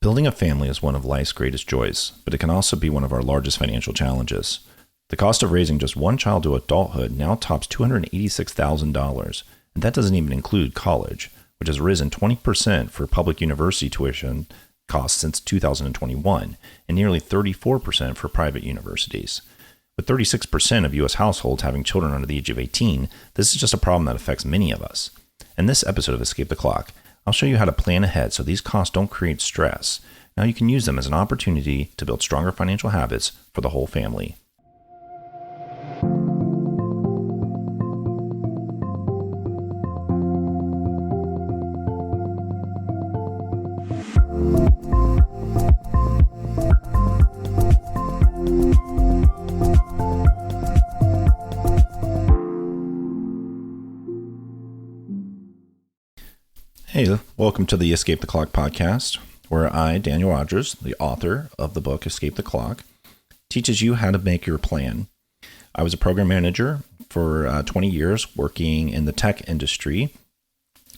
Building a family is one of life's greatest joys, but it can also be one of our largest financial challenges. The cost of raising just one child to adulthood now tops $286,000, and that doesn't even include college, which has risen 20% for public university tuition costs since 2021, and nearly 34% for private universities. With 36% of U.S. households having children under the age of 18, this is just a problem that affects many of us. In this episode of Escape the Clock, I'll show you how to plan ahead so these costs don't create stress. Now you can use them as an opportunity to build stronger financial habits for the whole family. Hey, welcome to the Escape the Clock podcast, where I, Daniel Rogers, the author of the book Escape the Clock, teaches you how to make your plan. I was a program manager for 20 years working in the tech industry,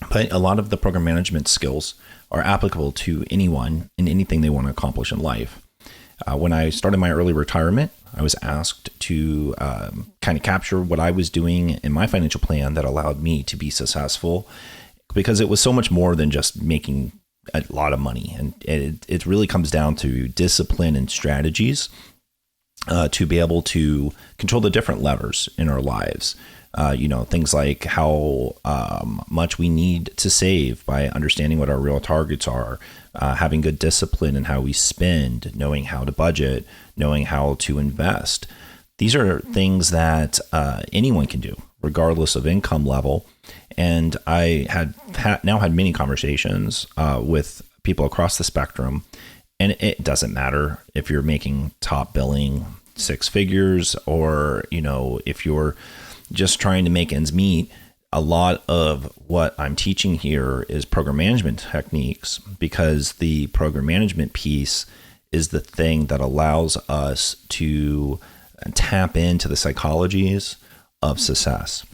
but a lot of the program management skills are applicable to anyone in anything they want to accomplish in life. When I started my early retirement, I was asked to kind of capture what I was doing in my financial plan that allowed me to be successful, because it was so much more than just making a lot of money. And it really comes down to discipline and strategies to be able to control the different levers in our lives. Things like how much we need to save by understanding what our real targets are, having good discipline in how we spend, knowing how to budget, knowing how to invest. These are things that anyone can do, regardless of income level. And I had many conversations with people across the spectrum, and it doesn't matter if you're making top billing six figures or, if you're just trying to make ends meet. A lot of what I'm teaching here is program management techniques, because the program management piece is the thing that allows us to tap into the psychologies of success.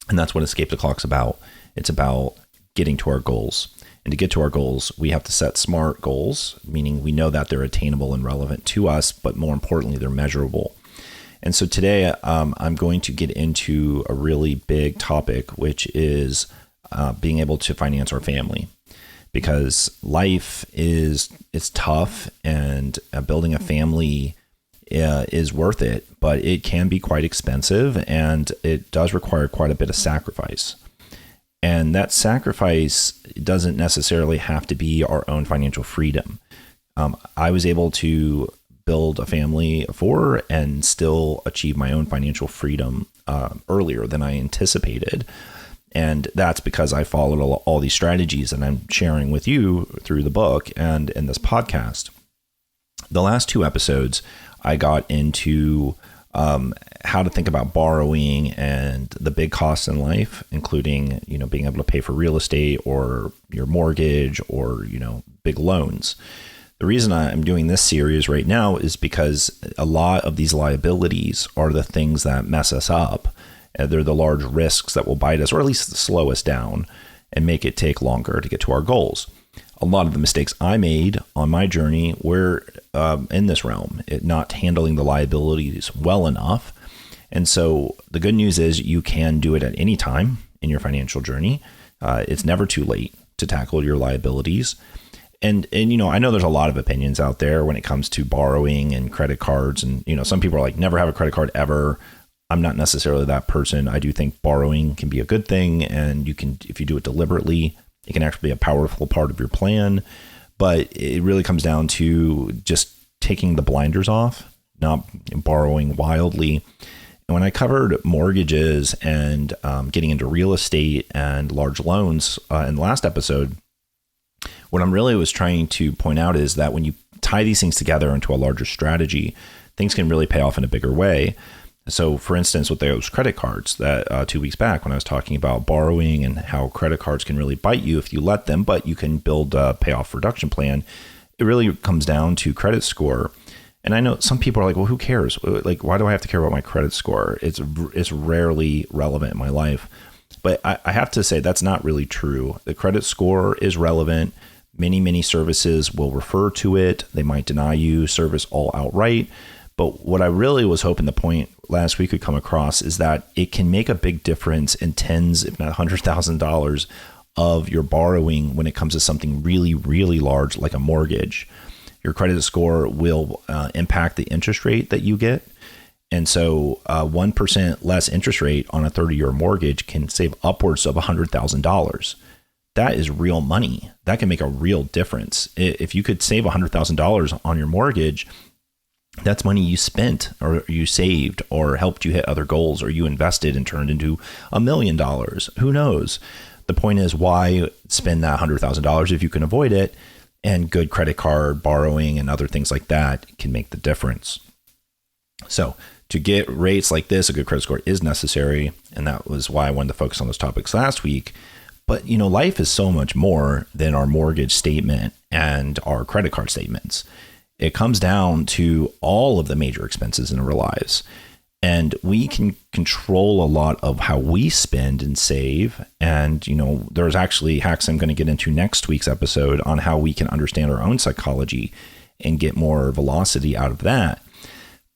And that's what Escape the Clock's about. It's about getting to our goals. And to get to our goals, we have to set SMART goals, meaning we know that they're attainable and relevant to us, but more importantly, they're measurable. And so today, I'm going to get into a really big topic, which is being able to finance our family. Because life is tough, and building a family is worth it, but it can be quite expensive, and it does require quite a bit of sacrifice. And that sacrifice doesn't necessarily have to be our own financial freedom. I was able to build a family for and still achieve my own financial freedom earlier than I anticipated. And that's because I followed all these strategies that I'm sharing with you through the book and in this podcast. The last two episodes, I got into how to think about borrowing and the big costs in life, including, being able to pay for real estate or your mortgage or, big loans. The reason I'm doing this series right now is because a lot of these liabilities are the things that mess us up. They're the large risks that will bite us, or at least slow us down and make it take longer to get to our goals. A lot of the mistakes I made on my journey were in this realm, not handling the liabilities well enough. And so the good news is you can do it at any time in your financial journey. It's never too late to tackle your liabilities. And I know there's a lot of opinions out there when it comes to borrowing and credit cards. And, some people are like, never have a credit card ever. I'm not necessarily that person. I do think borrowing can be a good thing. And you can, if you do it deliberately, it can actually be a powerful part of your plan, but it really comes down to just taking the blinders off, not borrowing wildly. And when I covered mortgages and getting into real estate and large loans in the last episode, what I'm really was trying to point out is that when you tie these things together into a larger strategy, things can really pay off in a bigger way. So for instance, with those credit cards that 2 weeks back when I was talking about borrowing and how credit cards can really bite you if you let them, but you can build a payoff reduction plan, it really comes down to credit score. And I know some people are like, well, who cares? Like, why do I have to care about my credit score? It's rarely relevant in my life. But I have to say that's not really true. The credit score is relevant. Many services will refer to it. They might deny you service all outright. But what I really was hoping the point last week could come across is that it can make a big difference in tens, if not $100,000 of your borrowing when it comes to something really, really large like a mortgage. Your credit score will impact the interest rate that you get. And so 1% less interest rate on a 30-year mortgage can save upwards of $100,000. That is real money. That can make a real difference. If you could save $100,000 on your mortgage, that's money you spent or you saved or helped you hit other goals or you invested and turned into $1 million. Who knows? The point is, why spend that $100,000 if you can avoid it? And good credit card borrowing and other things like that can make the difference. So to get rates like this, a good credit score is necessary. And that was why I wanted to focus on those topics last week. But, life is so much more than our mortgage statement and our credit card statements. It comes down to all of the major expenses in our lives. And we can control a lot of how we spend and save. And, there's actually hacks I'm going to get into next week's episode on how we can understand our own psychology and get more velocity out of that.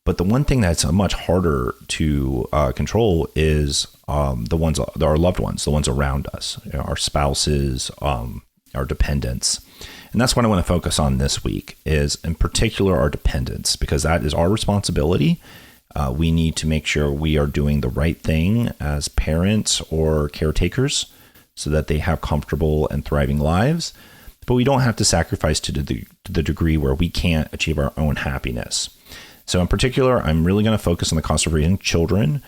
But the one thing that's much harder to control is our loved ones, the ones around us, our spouses, our dependents. And that's what I want to focus on this week is in particular our dependents, because that is our responsibility. We need to make sure we are doing the right thing as parents or caretakers so that they have comfortable and thriving lives. But we don't have to sacrifice to the degree where we can't achieve our own happiness. So in particular, I'm really going to focus on the cost of raising children,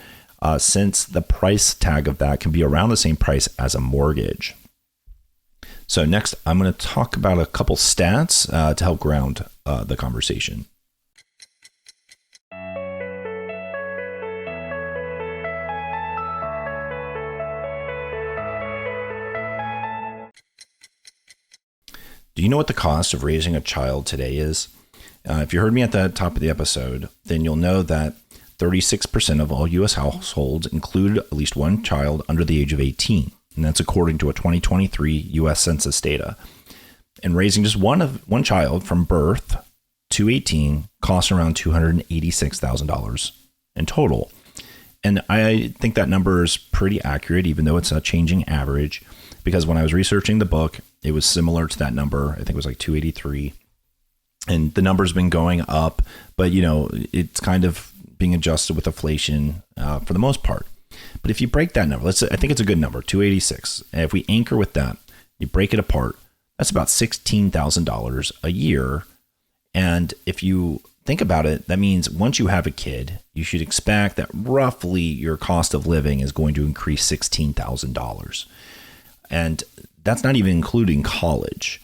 since the price tag of that can be around the same price as a mortgage. So next, I'm going to talk about a couple stats to help ground the conversation. Do you know what the cost of raising a child today is? If you heard me at the top of the episode, then you'll know that 36% of all U.S. households include at least one child under the age of 18. And that's according to a 2023 U.S. Census data. And raising just one child from birth to 18 costs around $286,000 in total. And I think that number is pretty accurate, even though it's a changing average, because when I was researching the book, it was similar to that number. I think it was like 283. And the number's been going up, but it's kind of being adjusted with inflation for the most part. But if you break that number, I think it's a good number, 286. And if we anchor with that, you break it apart, that's about $16,000 a year. And if you think about it, that means once you have a kid, you should expect that roughly your cost of living is going to increase $16,000. And that's not even including college.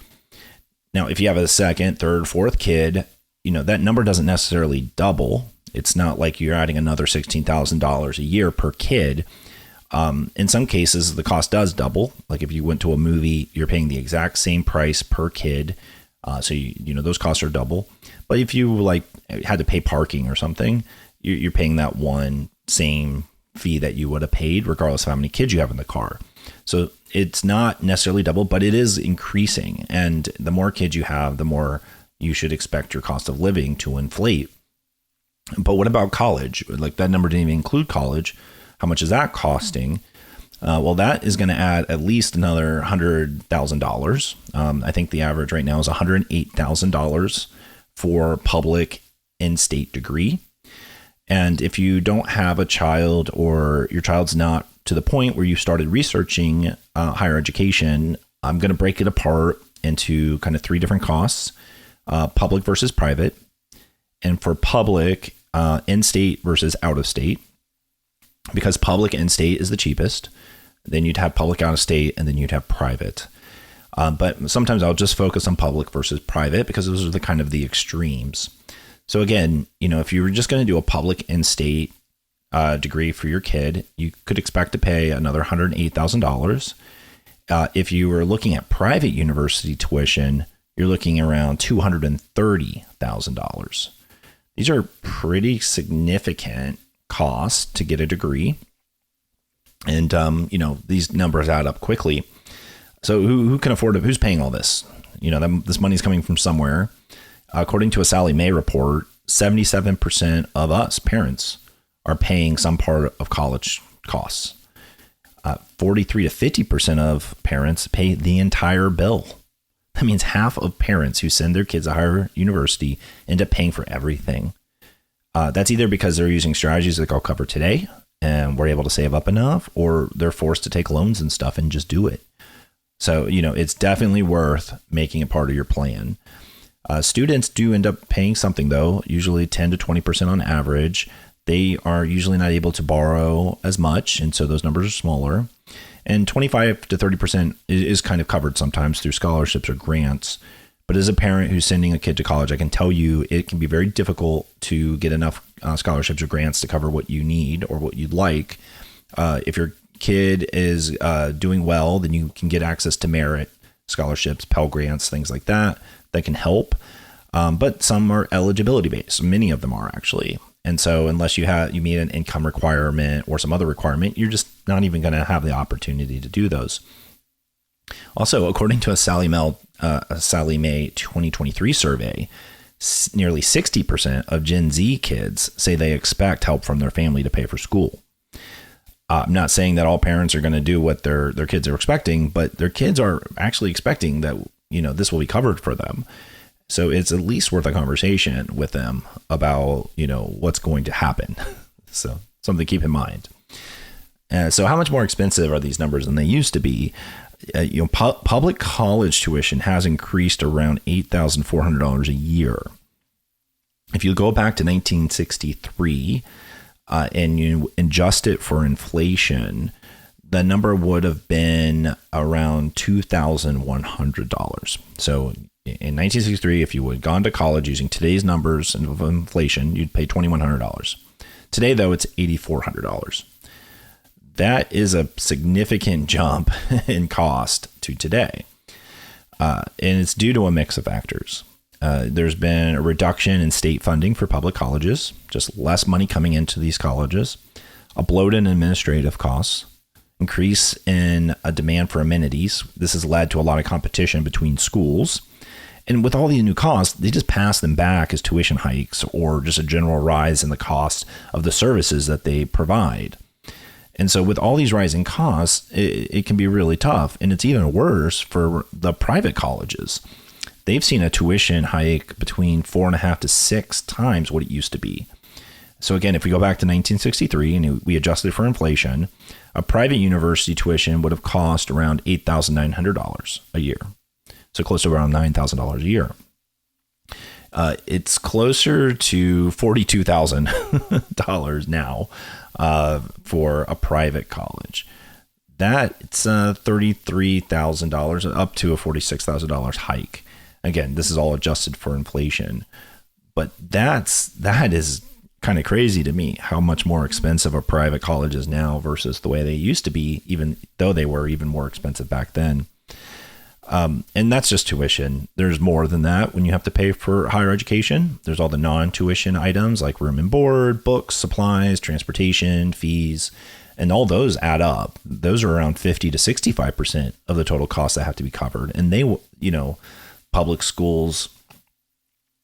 Now, if you have a second, third, fourth kid, that number doesn't necessarily double. It's not like you're adding another $16,000 a year per kid. In some cases, the cost does double. Like if you went to a movie, you're paying the exact same price per kid. So, those costs are double. But if you had to pay parking or something, you're paying that one same fee that you would have paid regardless of how many kids you have in the car. So it's not necessarily double, but it is increasing. And the more kids you have, the more you should expect your cost of living to inflate. But what about college? That number didn't even include college. How much is that costing? Well, that is going to add at least another $100,000. I think the average right now is $108,000 for public in-state degree. And if you don't have a child or your child's not to the point where you started researching higher education, I'm going to break it apart into kind of three different costs, public versus private. And for public, in-state versus out-of-state, because public in-state is the cheapest. Then you'd have public out-of-state, and then you'd have private. But sometimes I'll just focus on public versus private because those are the kind of the extremes. So again, if you were just going to do a public in-state degree for your kid, you could expect to pay another $108,000. If you were looking at private university tuition, you're looking around $230,000. These are pretty significant costs to get a degree. And, these numbers add up quickly. So who can afford it? Who's paying all this? This money's coming from somewhere. According to a Sally Mae report, 77% of us parents are paying some part of college costs. 43 to 50% of parents pay the entire bill. That means half of parents who send their kids to higher university end up paying for everything. That's either because they're using strategies like I'll cover today and we're able to save up enough, or they're forced to take loans and stuff and just do it. So, it's definitely worth making it part of your plan. Students do end up paying something, though, usually 10 to 20% on average. They are usually not able to borrow as much, and so those numbers are smaller. And 25 to 30% is kind of covered sometimes through scholarships or grants. But as a parent who's sending a kid to college, I can tell you it can be very difficult to get enough scholarships or grants to cover what you need or what you'd like. If your kid is doing well, then you can get access to merit scholarships, Pell Grants, things like that can help. But some are eligibility based. Many of them are actually. And so unless you meet an income requirement or some other requirement, you're just not even going to have the opportunity to do those. Also, according to a Sally Mae 2023 survey, nearly 60% of Gen Z kids say they expect help from their family to pay for school. I'm not saying that all parents are going to do what their kids are expecting, but their kids are actually expecting that, this will be covered for them. So it's at least worth a conversation with them about, what's going to happen. So something to keep in mind. So how much more expensive are these numbers than they used to be? Public college tuition has increased around $8,400 a year. If you go back to 1963 and you adjust it for inflation, the number would have been around $2,100. So in 1963, if you would have gone to college using today's numbers of inflation, you'd pay $2,100. Today, though, it's $8,400. That is a significant jump in cost to today. And it's due to a mix of factors. There's been a reduction in state funding for public colleges, just less money coming into these colleges, a bloat in administrative costs, increase in a demand for amenities. This has led to a lot of competition between schools. And with all these new costs, they just pass them back as tuition hikes or just a general rise in the cost of the services that they provide. And so with all these rising costs, it can be really tough. And it's even worse for the private colleges. They've seen a tuition hike between 4.5 to 6 times what it used to be. So again, if we go back to 1963 and we adjusted for inflation, a private university tuition would have cost around $8,900 a year. So close to around $9,000 a year. It's closer to $42,000 now for a private college. That's $33,000 up to a $46,000 hike. Again, this is all adjusted for inflation, but that is kind of crazy to me how much more expensive a private college is now versus the way they used to be, even though they were even more expensive back then. And that's just tuition. There's more than that when you have to pay for higher education. There's all the non-tuition items like room and board, books, supplies, transportation, fees, and all those add up. Those are around 50 to 65% of the total costs that have to be covered. And they, public schools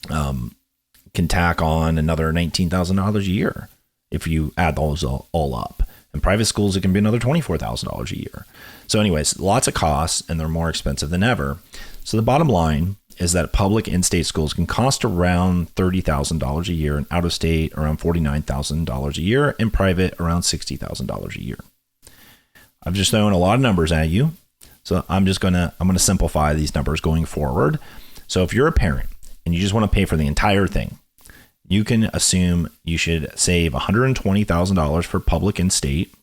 can tack on another $19,000 a year if you add those all up. In private schools, it can be another $24,000 a year. So anyways, lots of costs, and they're more expensive than ever. So the bottom line is that public in-state schools can cost around $30,000 a year, and out-of-state around $49,000 a year, and private around $60,000 a year. I've just thrown a lot of numbers at you, so I'm going to simplify these numbers going forward. So if you're a parent and you just want to pay for the entire thing, you can assume you should save $120,000 for public in-state,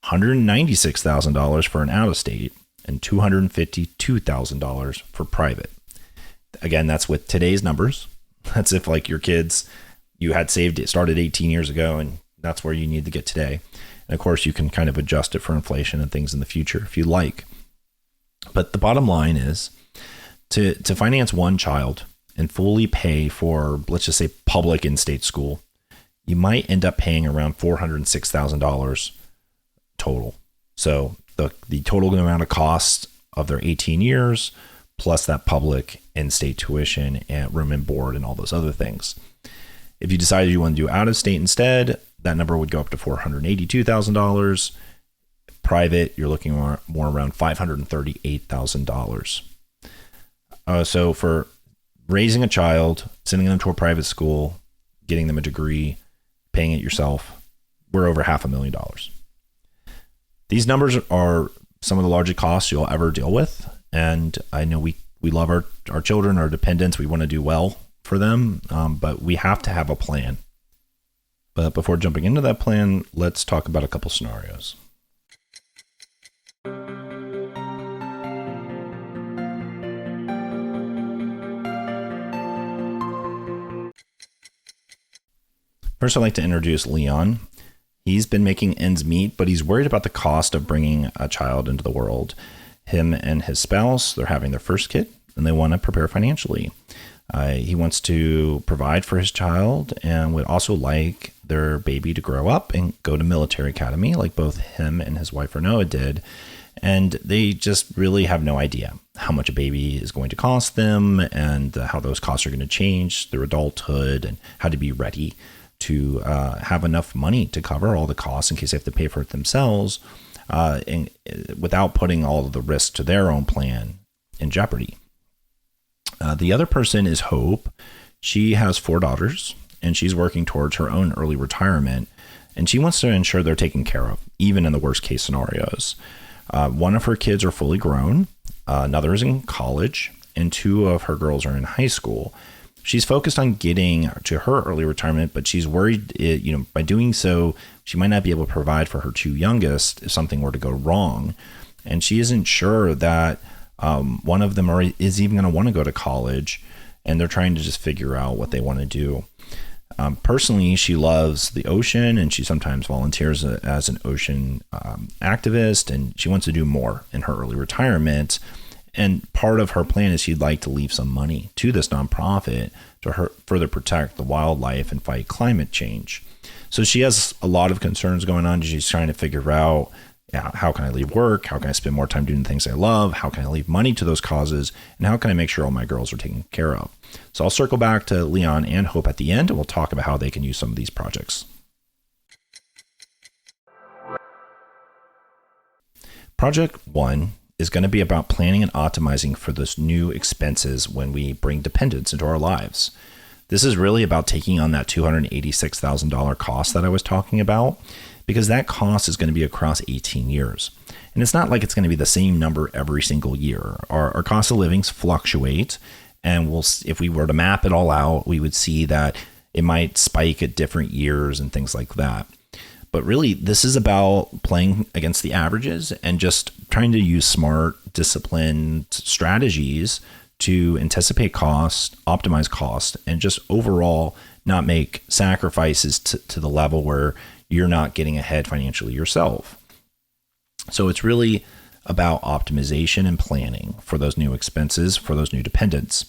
$196,000 for an out-of-state, and $252,000 for private. Again, that's with today's numbers. That's if like your kids, you had saved it, started 18 years ago, and that's where you need to get today. And of course, you can kind of adjust it for inflation and things in the future if you like. But the bottom line is to finance one child and fully pay for, let's just say, public in-state school, you might end up paying around $406,000 total. So the total amount of cost of their 18 years plus that public in-state tuition and room and board and all those other things. If you decided you want to do out-of-state instead, that number would go up to $482,000. Private, you're looking more around $538,000. So for raising a child, sending them to a private school, getting them a degree, paying it yourself, we're over $500,000. These numbers are some of the largest costs you'll ever deal with. And I know we love our children, our dependents. We want to do well for them, but we have to have a plan. But before jumping into that plan, let's talk about a couple scenarios. First, I'd like to introduce Leon. He's been making ends meet, but he's worried about the cost of bringing a child into the world. Him and his spouse, they're having their first kid, and they want to prepare financially. He wants to provide for his child and would also like their baby to grow up and go to military academy like both him and his wife Renoa did. And they just really have no idea how much a baby is going to cost them and how those costs are going to change through adulthood and how to be ready to have enough money to cover all the costs in case they have to pay for it themselves and without putting all of the risk to their own plan in jeopardy. The other person is Hope. She has 4 daughters, and she's working towards her own early retirement, and she wants to ensure they're taken care of, even in the worst case scenarios. One of her kids are fully grown, another is in college, and 2 of her girls are in high school. She's focused on getting to her early retirement, but she's worried, by doing so, she might not be able to provide for her 2 youngest if something were to go wrong. And she isn't sure that one of them is even going to want to go to college, and they're trying to just figure out what they want to do. Personally, she loves the ocean, and she sometimes volunteers as an ocean activist, and she wants to do more in her early retirement. And part of her plan is she'd like to leave some money to this nonprofit to further protect the wildlife and fight climate change. So she has a lot of concerns going on. She's trying to figure out, how can I leave work? How can I spend more time doing the things I love? How can I leave money to those causes? And how can I make sure all my girls are taken care of? So I'll circle back to Leon and Hope at the end, and we'll talk about how they can use some of these projects. Project 1 is going to be about planning and optimizing for those new expenses when we bring dependents into our lives. This is really about taking on that $286,000 cost that I was talking about, because that cost is going to be across 18 years. And it's not like it's going to be the same number every single year. Our cost of livings fluctuate, and if we were to map it all out, we would see that it might spike at different years and things like that. But really, this is about playing against the averages and just trying to use smart, disciplined strategies to anticipate cost, optimize cost, and just overall not make sacrifices to the level where you're not getting ahead financially yourself. So it's really about optimization and planning for those new expenses, for those new dependents.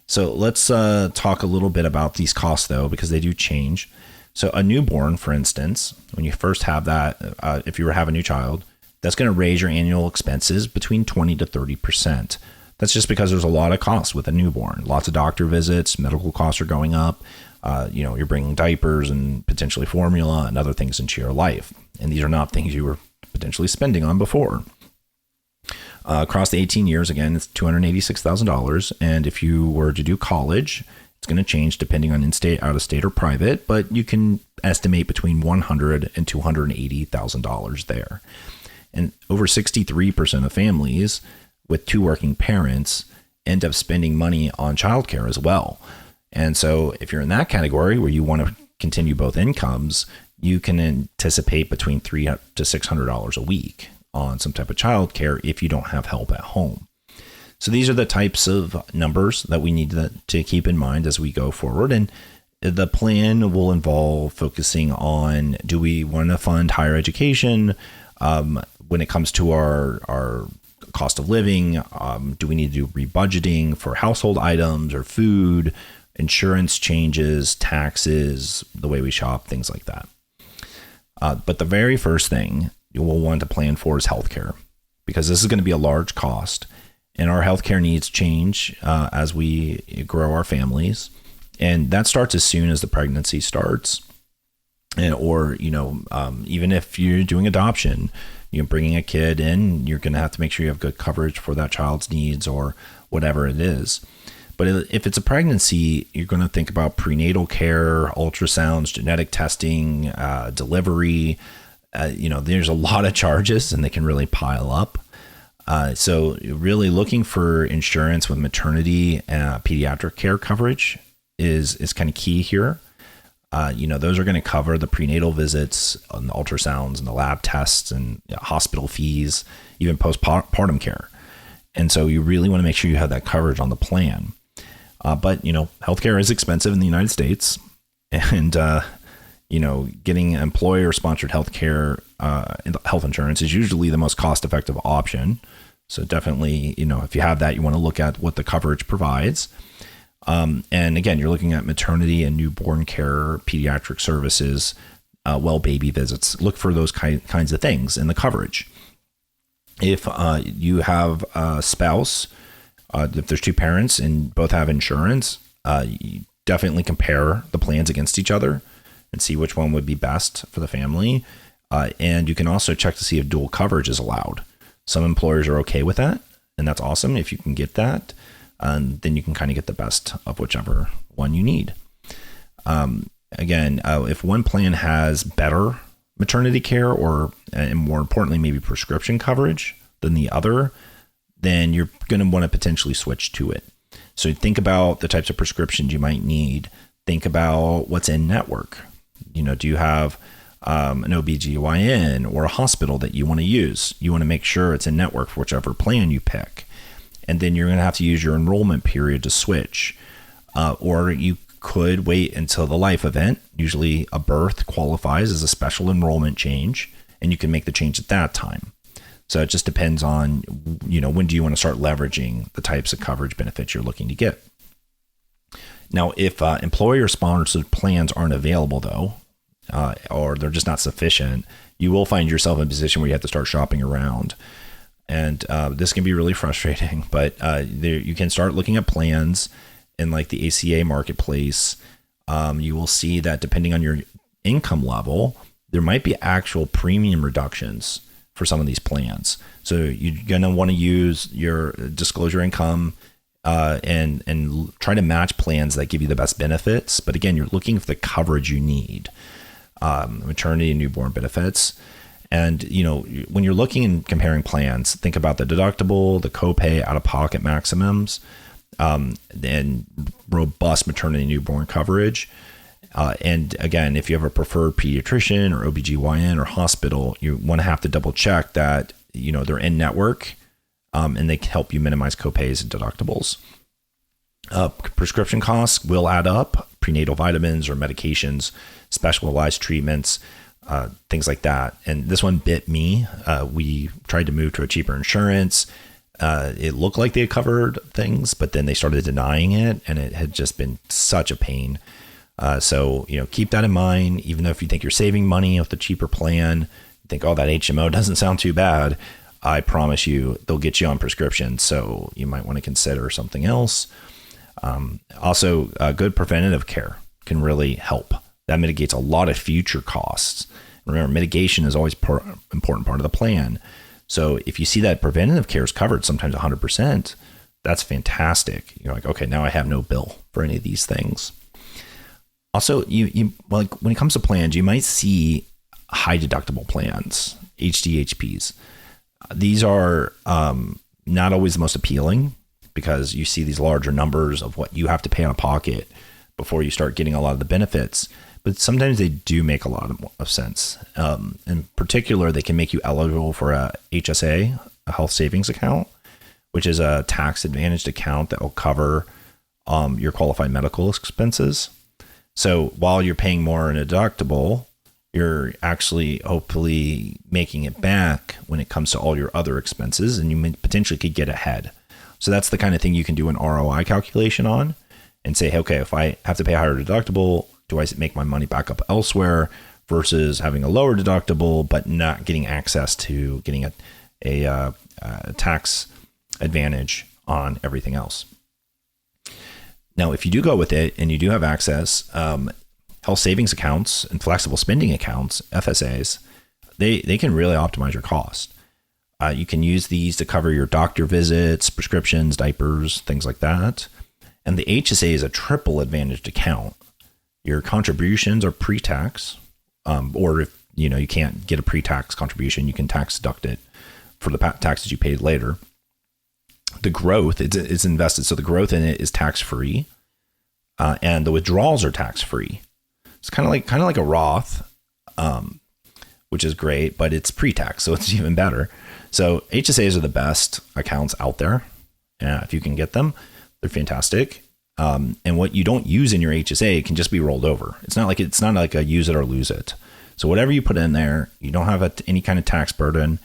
So let's talk a little bit about these costs, though, because they do change. So a newborn, for instance, when you first have that, if you have a new child, that's going to raise your annual expenses between 20 to 30%. That's just because there's a lot of costs with a newborn. Lots of doctor visits, medical costs are going up. You're bringing diapers and potentially formula and other things into your life. And these are not things you were potentially spending on before. Across the 18 years, again, it's $286,000. And if you were to do college, it's going to change depending on in-state, out-of-state, or private, but you can estimate between $100,000 and $280,000 there. And over 63% of families with 2 working parents end up spending money on childcare as well. And so if you're in that category where you want to continue both incomes, you can anticipate between $300 to $600 a week on some type of childcare if you don't have help at home. So these are the types of numbers that we need to keep in mind as we go forward. And the plan will involve focusing on, do we want to fund higher education? When it comes to our cost of living, do we need to do rebudgeting for household items or food, insurance changes, taxes, the way we shop, things like that. But the very first thing you will want to plan for is healthcare, because this is going to be a large cost. and our healthcare needs change as we grow our families. And that starts as soon as the pregnancy starts. Or, even if you're doing adoption, bringing a kid in, you're going to have to make sure you have good coverage for that child's needs or whatever it is. But if it's a pregnancy, you're going to think about prenatal care, ultrasounds, genetic testing, delivery. There's a lot of charges and they can really pile up. So really looking for insurance with maternity, pediatric care coverage is kind of key here. Those are going to cover the prenatal visits and the ultrasounds and the lab tests and hospital fees, even postpartum care. And so you really want to make sure you have that coverage on the plan. But healthcare is expensive in the United States, and, getting employer-sponsored healthcare, health insurance is usually the most cost-effective option. So definitely, if you have that, you want to look at what the coverage provides. And again, you're looking at maternity and newborn care, pediatric services, well baby visits. Look for those kinds of things in the coverage. If you have a spouse, if there's two parents and both have insurance, you definitely compare the plans against each other and see which one would be best for the family. And you can also check to see if dual coverage is allowed. Some employers are okay with that, and that's awesome if you can get that. And then you can kind of get the best of whichever one you need. Again, if one plan has better maternity care and more importantly, maybe prescription coverage than the other, then you're going to want to potentially switch to it. So think about the types of prescriptions you might need. Think about what's in network. Do you have an OBGYN or a hospital that you want to use? You want to make sure it's in network for whichever plan you pick. And then you're going to have to use your enrollment period to switch. Or you could wait until the life event. Usually a birth qualifies as a special enrollment change, and you can make the change at that time. So it just depends on, when do you want to start leveraging the types of coverage benefits you're looking to get. Now, if employer-sponsored plans aren't available, though, or they're just not sufficient, you will find yourself in a position where you have to start shopping around. And this can be really frustrating, but you can start looking at plans in like the ACA marketplace. You will see that depending on your income level, there might be actual premium reductions for some of these plans. So you're going to want to use your disclosure income and try to match plans that give you the best benefits. But again, you're looking for the coverage you need, maternity and newborn benefits. And, when you're looking and comparing plans, think about the deductible, the copay, out-of-pocket maximums, and robust maternity and newborn coverage. And again, if you have a preferred pediatrician or OBGYN or hospital, you want to have to double check that, they're in network and they can help you minimize copays and deductibles. Prescription costs will add up. Prenatal vitamins or medications, specialized treatments, things like that. And this one bit me. We tried to move to a cheaper insurance. It looked like they had covered things, but then they started denying it, and it had just been such a pain. So keep that in mind. Even though if you think you're saving money with the cheaper plan, you think, oh, that HMO doesn't sound too bad. I promise you, they'll get you on prescription. So you might want to consider something else. Also, good preventative care can really help. That mitigates a lot of future costs. Remember, mitigation is always important part of the plan. So if you see that preventative care is covered, sometimes 100%, that's fantastic. You're like, okay, now I have no bill for any of these things. Also, you like when it comes to plans, you might see high deductible plans, HDHPs. These are not always the most appealing because you see these larger numbers of what you have to pay out of pocket before you start getting a lot of the benefits. But sometimes they do make a lot of sense. In particular, they can make you eligible for a HSA, a health savings account, which is a tax advantaged account that will cover your qualified medical expenses. So while you're paying more in a deductible, you're actually hopefully making it back when it comes to all your other expenses, and you potentially could get ahead. So that's the kind of thing you can do an ROI calculation on and say, okay, if I have to pay a higher deductible, do I make my money back up elsewhere versus having a lower deductible, but not getting access to getting a tax advantage on everything else. Now, if you do go with it and you do have access, health savings accounts and flexible spending accounts, FSAs, they can really optimize your cost. You can use these to cover your doctor visits, prescriptions, diapers, things like that. And the HSA is a triple advantaged account. Your contributions are pre-tax, or if you can't get a pre-tax contribution, you can tax deduct it for the taxes you paid later. The growth it's invested, so the growth in it is tax-free, and the withdrawals are tax-free. It's kind of like a Roth, which is great, but it's pre-tax, so it's even better. So HSAs are the best accounts out there. If you can get them, they're fantastic. And what you don't use in your HSA can just be rolled over. It's not like a use it or lose it. So whatever you put in there, you don't have any kind of tax burden.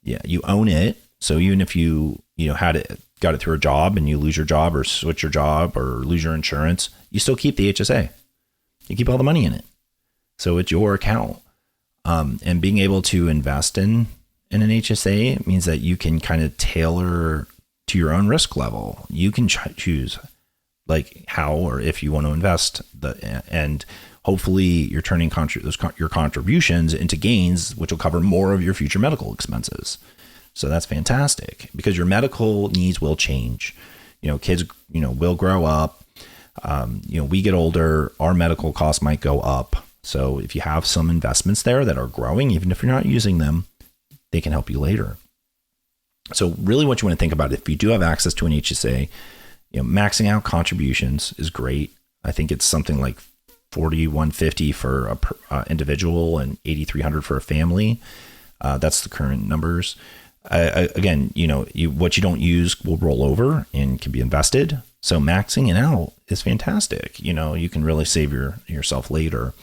Yeah, you own it. So even if you got it through a job and you lose your job or switch your job or lose your insurance, you still keep the HSA. You keep all the money in it. So it's your account. And being able to invest in an HSA means that you can kind of tailor to your own risk level. You can choose like how or if you want to invest, and hopefully you're turning your contributions into gains, which will cover more of your future medical expenses. So that's fantastic because your medical needs will change. Kids, will grow up. We get older, our medical costs might go up. So if you have some investments there that are growing, even if you're not using them, they can help you later. So really what you want to think about, if you do have access to an HSA, maxing out contributions is great. I think it's something like $4,150 for a individual and $8,300 for a family. That's the current numbers. Again, what you don't use will roll over and can be invested. So maxing it out is fantastic. You can really save yourself later.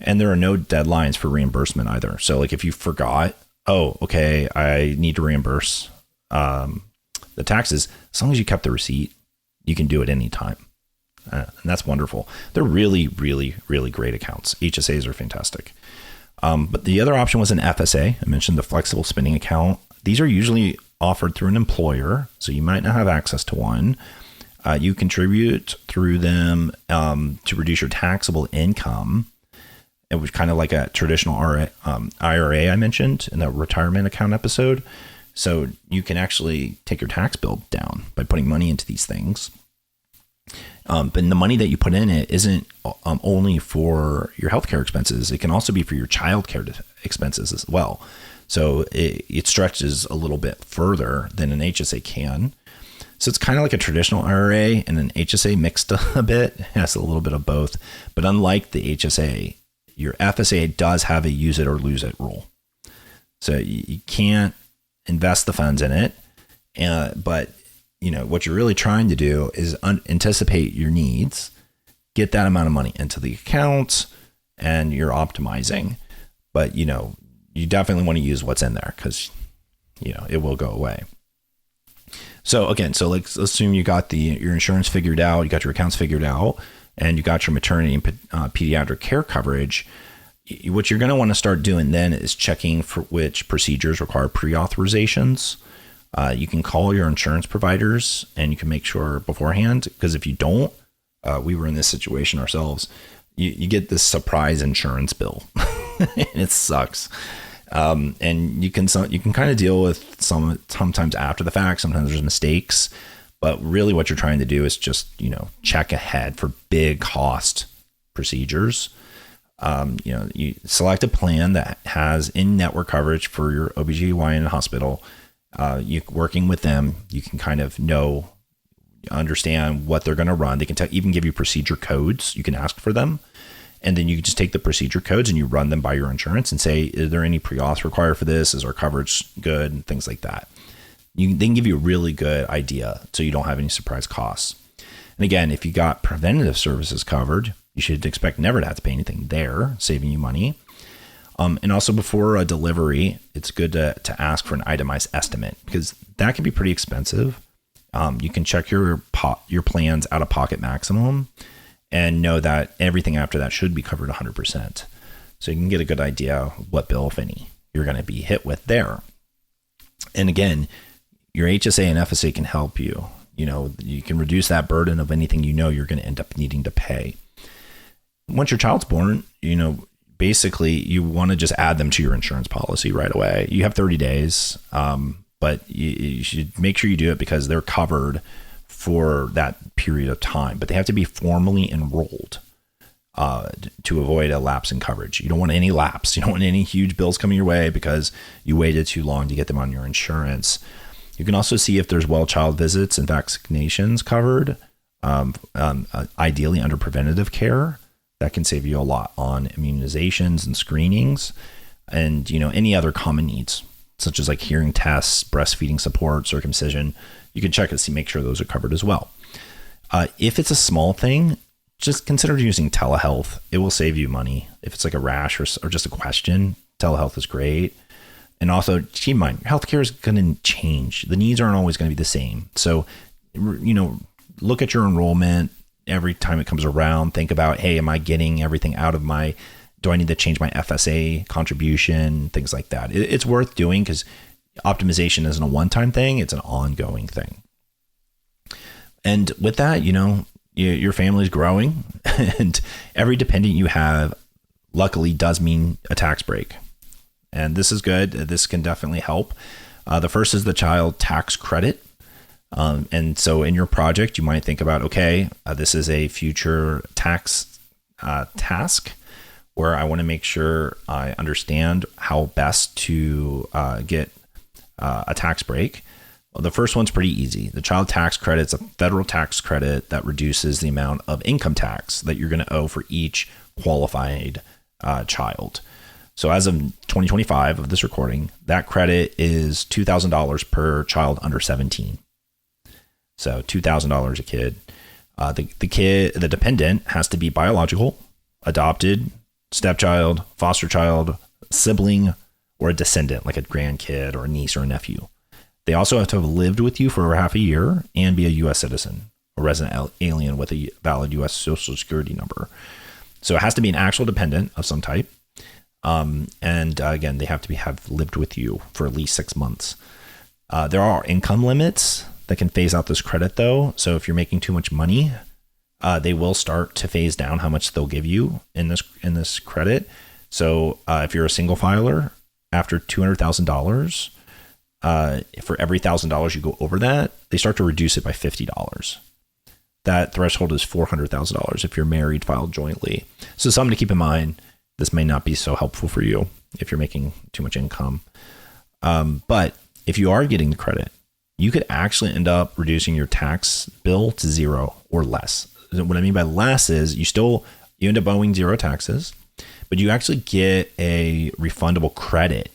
And there are no deadlines for reimbursement either. So like if you forgot, I need to reimburse the taxes, as long as you kept the receipt, you can do it anytime. And that's wonderful. They're really, really, really great accounts. HSAs are fantastic. But the other option was an FSA. I mentioned the flexible spending account. These are usually offered through an employer, so you might not have access to one. You contribute through them to reduce your taxable income. It was kind of like a traditional IRA I mentioned in the retirement account episode. So you can actually take your tax bill down by putting money into these things. But the money that you put in it isn't only for your healthcare expenses. It can also be for your childcare expenses as well. So it stretches a little bit further than an HSA can. So it's kind of like a traditional IRA and an HSA mixed a bit. It has a little bit of both. But unlike the HSA, your FSA does have a use it or lose it rule. So you can't invest the funds in it. But what you're really trying to do is anticipate your needs, get that amount of money into the account, and you're optimizing. But, you definitely want to use what's in there because, it will go away. So again, let's assume you got your insurance figured out, you got your accounts figured out, and you got your maternity and pediatric care coverage. What you're going to want to start doing then is checking for which procedures require pre-authorizations. You can call your insurance providers and you can make sure beforehand, because if you don't, we were in this situation ourselves, you get this surprise insurance bill and it sucks. And you can kind of deal with sometimes after the fact, sometimes there's mistakes, but really what you're trying to do is just, check ahead for big cost procedures. You select a plan that has in-network coverage for your OBGYN hospital. You working with them, you can kind of understand what they're going to run. They can even give you procedure codes. You can ask for them. And then you just take the procedure codes and you run them by your insurance and say, is there any pre-auth required for this? Is our coverage good? And things like that. They can give you a really good idea so you don't have any surprise costs. And again, if you got preventative services covered, you should expect never to have to pay anything there, saving you money. And also before a delivery, it's good to ask for an itemized estimate because that can be pretty expensive. You can check your plan's out-of-pocket maximum and know that everything after that should be covered 100%. So you can get a good idea what bill, if any, you're going to be hit with there. And again, your HSA and FSA can help you. you can reduce that burden of anything you're going to end up needing to pay. Once your child's born, basically you want to just add them to your insurance policy right away. You have 30 days, but you should make sure you do it because they're covered for that period of time, but they have to be formally enrolled to avoid a lapse in coverage. You don't want any lapse. You don't want any huge bills coming your way because you waited too long to get them on your insurance. You can also see if there's well child visits and vaccinations covered, ideally under preventative care. That can save you a lot on immunizations and screenings and, any other common needs, such as like hearing tests, breastfeeding support, circumcision. You can check and see, make sure those are covered as well. If it's a small thing, just consider using telehealth. It will save you money. If it's like a rash or just a question, telehealth is great. And also keep in mind, healthcare is going to change. The needs aren't always going to be the same. So, look at your enrollment every time it comes around. Think about, hey, am I getting everything out of do I need to change my FSA contribution? Things like that. It's worth doing because optimization isn't a one-time thing. It's an ongoing thing. And with that, your family's growing and every dependent you have luckily does mean a tax break. And this is good. This can definitely help. The first is the child tax credit. And so in your project, you might think about, okay, this is a future tax task where I want to make sure I understand how best to get a tax break. Well, the first one's pretty easy. The child tax credit is a federal tax credit that reduces the amount of income tax that you're going to owe for each qualified child. So as of 2025 of this recording, that credit is $2,000 per child under 17. So $2,000 a kid. The dependent has to be biological, adopted, stepchild, foster child, sibling, or a descendant like a grandkid or a niece or a nephew. They also have to have lived with you for half a year and be a U.S. citizen, a resident alien with a valid U.S. Social Security number. So it has to be an actual dependent of some type. Again, they have to have lived with you for at least 6 months. There are income limits that can phase out this credit though. So if you're making too much money, they will start to phase down how much they'll give you in this credit. So if you're a single filer, after $200,000, for every $1,000 you go over that, they start to reduce it by $50. That threshold is $400,000 if you're married, filed jointly. So something to keep in mind. This may not be so helpful for you if you're making too much income. But if you are getting the credit, you could actually end up reducing your tax bill to zero or less. What I mean by less is you end up owing zero taxes, but you actually get a refundable credit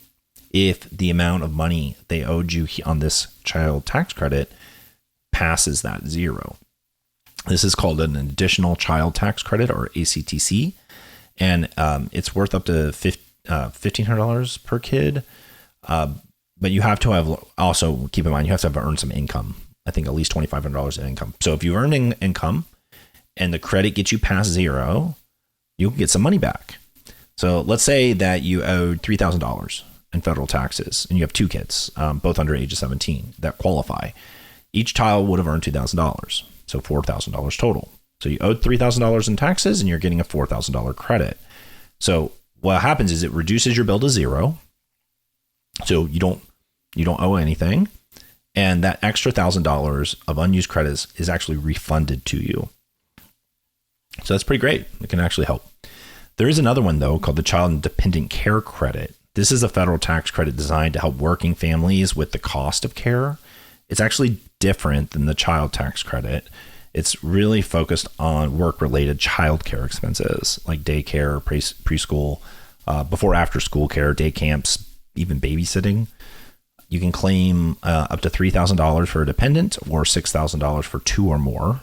if the amount of money they owed you on this child tax credit passes that zero. This is called an additional child tax credit, or ACTC. And it's worth up to $1,500 per kid. But you have to have, also keep in mind, you have to have earned some income. I think at least $2,500 in income. So if you earn income and the credit gets you past zero, you can get some money back. So let's say that you owed $3,000 in federal taxes and you have two kids, both under age of 17 that qualify. Each child would have earned $2,000. So $4,000 total. So you owed $3,000 in taxes and you're getting a $4,000 credit. So what happens is it reduces your bill to zero. So you don't owe anything. And that extra $1,000 of unused credits is actually refunded to you. So that's pretty great. It can actually help. There is another one though called the Child and Dependent Care Credit. This is a federal tax credit designed to help working families with the cost of care. It's actually different than the child tax credit. It's really focused on work-related childcare expenses like daycare, preschool, before after school care, day camps, even babysitting. You can claim up to $3,000 for a dependent or $6,000 for two or more.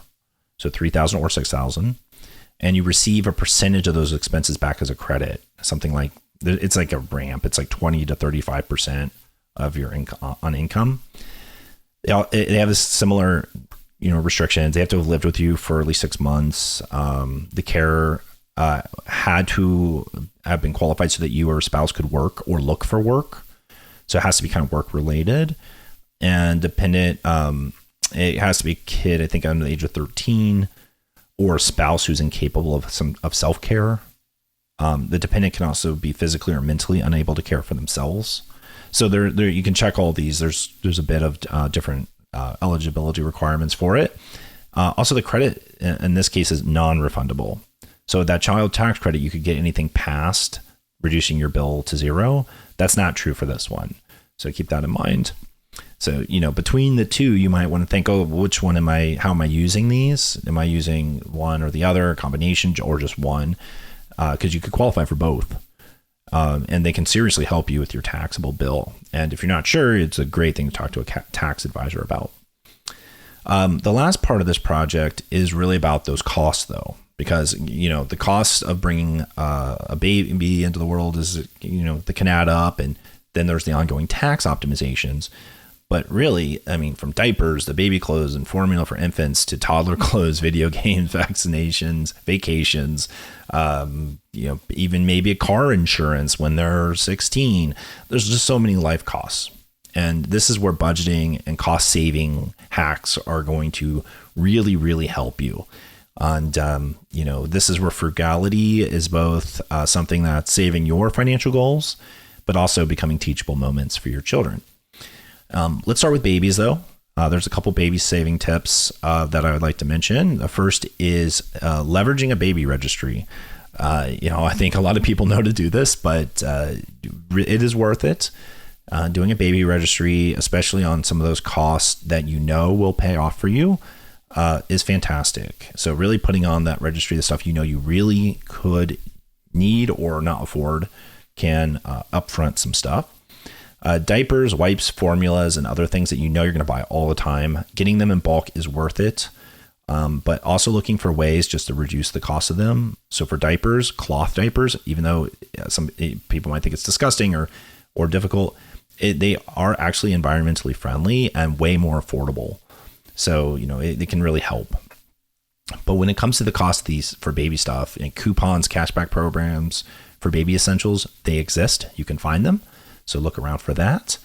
So $3,000 or $6,000. And you receive a percentage of those expenses back as a credit. Something like, it's like a ramp. It's like 20 to 35% of your income on income. They have a similar restrictions. They have to have lived with you for at least 6 months. The care had to have been qualified so that you or a spouse could work or look for work. So it has to be kind of work related. And dependent It has to be a kid, I think, under the age of 13, or a spouse who's incapable of self-care. The dependent can also be physically or mentally unable to care for themselves. So there you can check all these. There's a bit of different eligibility requirements for it. Also, the credit in this case is non-refundable. So that child tax credit, you could get anything past reducing your bill to zero. That's not true for this one. So keep that in mind. So, between the two, you might want to think, which one how am I using these? Am I using one or the other, a combination, or just one? Because you could qualify for both. And they can seriously help you with your taxable bill. And if you're not sure, it's a great thing to talk to a tax advisor about. The last part of this project is really about those costs, though, because, the cost of bringing a baby into the world is, that can add up. And then there's the ongoing tax optimizations. But really, from diapers to baby clothes and formula for infants to toddler clothes, video games, vaccinations, vacations, even maybe a car insurance when they're 16. There's just so many life costs. And this is where budgeting and cost saving hacks are going to really, really help you. And, this is where frugality is both something that's saving your financial goals, but also becoming teachable moments for your children. Let's start with babies, though. There's a couple baby saving tips that I would like to mention. The first is leveraging a baby registry. I think a lot of people know to do this, but it is worth it. Doing a baby registry, especially on some of those costs that will pay off for you, is fantastic. So really putting on that registry, the stuff you really could need or not afford, can upfront some stuff. Diapers, wipes, formulas, and other things that you're going to buy all the time. Getting them in bulk is worth it, but also looking for ways just to reduce the cost of them. So for diapers, cloth diapers, even though some people might think it's disgusting or difficult, they are actually environmentally friendly and way more affordable. So, it can really help. But when it comes to the cost of these for baby stuff, coupons, cashback programs for baby essentials, they exist. You can find them. So look around for that.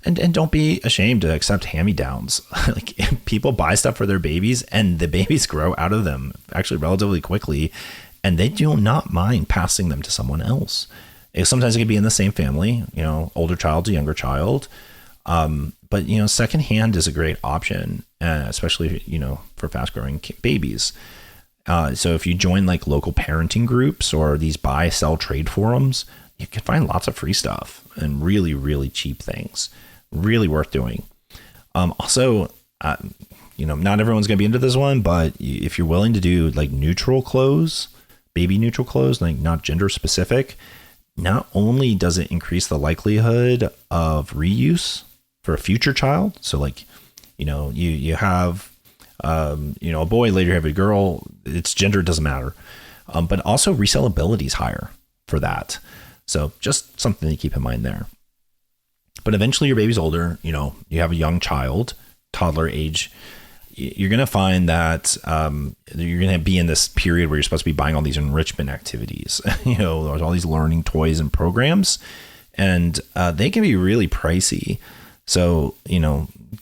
And don't be ashamed to accept hand-me-downs. Like, people buy stuff for their babies and the babies grow out of them actually relatively quickly, and they do not mind passing them to someone else. Sometimes it could be in the same family, older child to younger child. But secondhand is a great option, especially, for fast-growing babies. So if you join like local parenting groups or these buy, sell, trade forums, you can find lots of free stuff and really, really cheap things. Really worth doing. Also, not everyone's going to be into this one, but if you're willing to do like neutral clothes, baby neutral clothes, like not gender specific, not only does it increase the likelihood of reuse for a future child. So like, you have, a boy, later you have a girl, its gender doesn't matter. But also resellability is higher for that. So just something to keep in mind there. But eventually your baby's older, you have a young child, toddler age. You're going to find that you're going to be in this period where you're supposed to be buying all these enrichment activities. There's all these learning toys and programs, and they can be really pricey. So,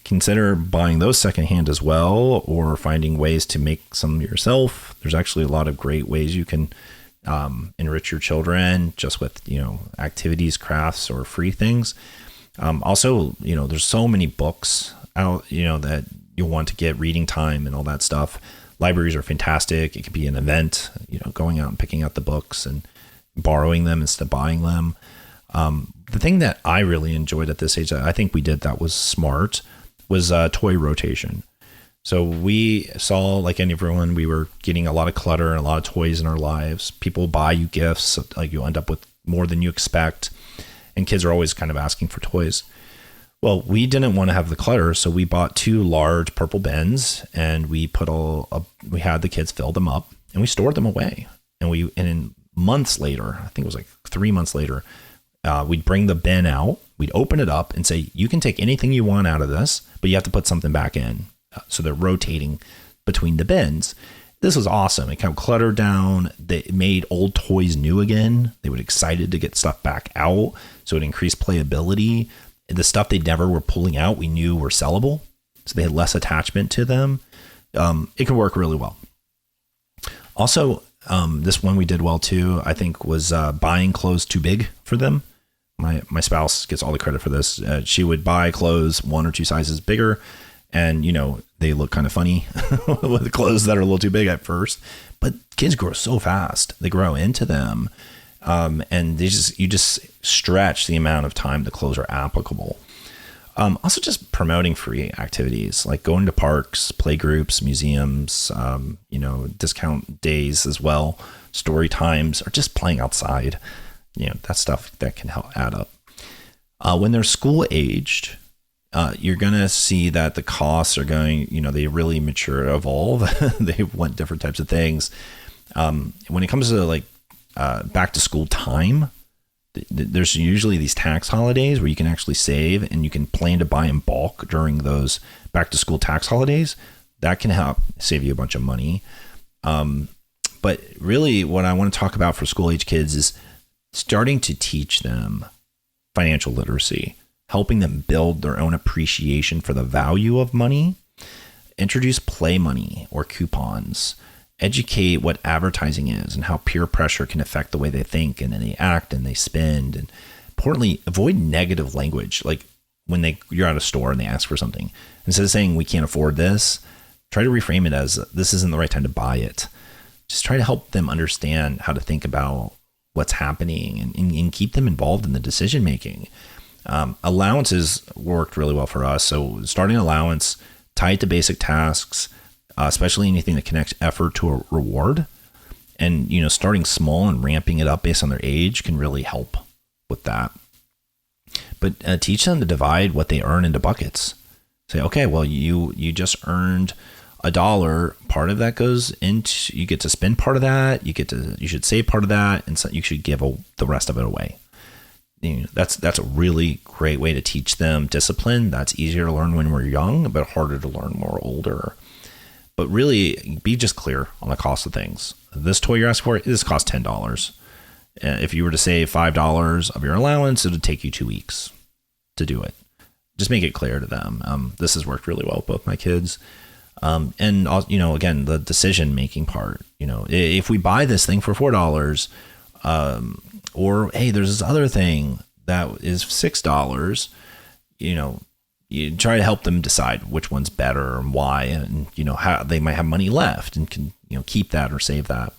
consider buying those secondhand as well, or finding ways to make some yourself. There's actually a lot of great ways you can enrich your children just with, activities, crafts, or free things. Also, there's so many books out, that you'll want to get reading time and all that stuff. Libraries are fantastic. It could be an event, going out and picking out the books and borrowing them instead of buying them. The thing that I really enjoyed at this age, I think we did that was smart, was toy rotation. So we saw, like everyone, we were getting a lot of clutter and a lot of toys in our lives. People buy you gifts, like you end up with more than you expect. And kids are always kind of asking for toys. Well, we didn't want to have the clutter, so we bought 2 large purple bins, and we we had the kids fill them up, and we stored them away. And in months later, I think it was like 3 months later, we'd bring the bin out, we'd open it up and say, you can take anything you want out of this, but you have to put something back in. So they're rotating between the bins. This was awesome. It kind of cluttered down. They made old toys new again. They were excited to get stuff back out. So it increased playability. The stuff they never were pulling out, we knew were sellable. so they had less attachment to them. It can work really well. Also, this one we did well too, I think, was buying clothes too big for them. My spouse gets all the credit for this. She would buy clothes 1 or 2 sizes bigger, and they look kind of funny with the clothes that are a little too big at first. But kids grow so fast; they grow into them, and you just stretch the amount of time the clothes are applicable. Also, just promoting free activities like going to parks, play groups, museums, discount days as well, story times, or just playing outside. That stuff that can help add up. When they're school aged, you're going to see that the costs are going, they really mature, evolve. They want different types of things. When it comes to back to school time, there's usually these tax holidays where you can actually save and you can plan to buy in bulk during those back to school tax holidays. That can help save you a bunch of money. But really what I want to talk about for school age kids is starting to teach them financial literacy, helping them build their own appreciation for the value of money, introduce play money or coupons, educate what advertising is and how peer pressure can affect the way they think and then they act and they spend. And importantly, avoid negative language. Like when you're at a store and they ask for something, instead of saying we can't afford this, try to reframe it as this isn't the right time to buy it. Just try to help them understand how to think about what's happening and keep them involved in the decision making. Allowances worked really well for us. So starting allowance tied to basic tasks, especially anything that connects effort to a reward, and starting small and ramping it up based on their age can really help with that. But teach them to divide what they earn into buckets. Say, okay, well, you just earned $1. Part of that goes into, you get to spend part of that. You should save part of that, and so you should give the rest of it away. That's a really great way to teach them discipline. That's easier to learn when we're young, but harder to learn when we're older. But really, be just clear on the cost of things. This toy you're asking for, this costs $10. If you were to save $5 of your allowance, it would take you 2 weeks to do it. Just make it clear to them. This has worked really well with both my kids. And again, the decision making part. If we buy this thing for $4, or hey, there's this other thing that is $6. You try to help them decide which one's better and why, and how they might have money left and can keep that or save that.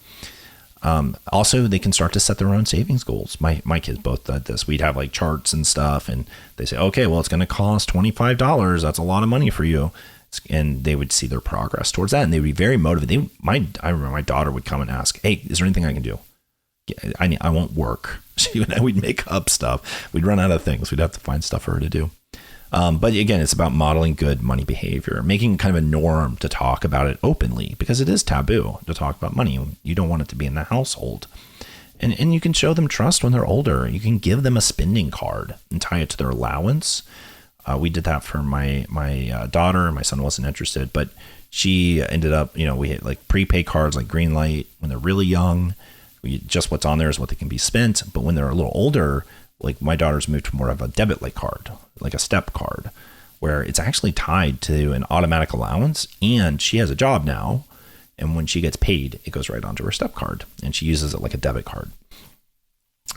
Also, they can start to set their own savings goals. My kids both did this. We'd have charts and stuff, and they say, okay, well, it's going to cost $25. That's a lot of money for you. And they would see their progress towards that, and they would be very motivated. I remember my daughter would come and ask, hey, is there anything I can do? I won't work. We'd make up stuff. We'd run out of things. We'd have to find stuff for her to do. But again, it's about modeling good money behavior, making kind of a norm to talk about it openly, because it is taboo to talk about money. You don't want it to be in the household. And you can show them trust when they're older. You can give them a spending card and tie it to their allowance. We did that for my daughter. My son wasn't interested, but she ended up, we had prepaid cards like Green Light when they're really young. Just what's on there is what they can be spent. But when they're a little older, my daughter's moved to more of a debit card, like a step card, where it's actually tied to an automatic allowance, and she has a job now. And when she gets paid, it goes right onto her step card, and she uses it like a debit card.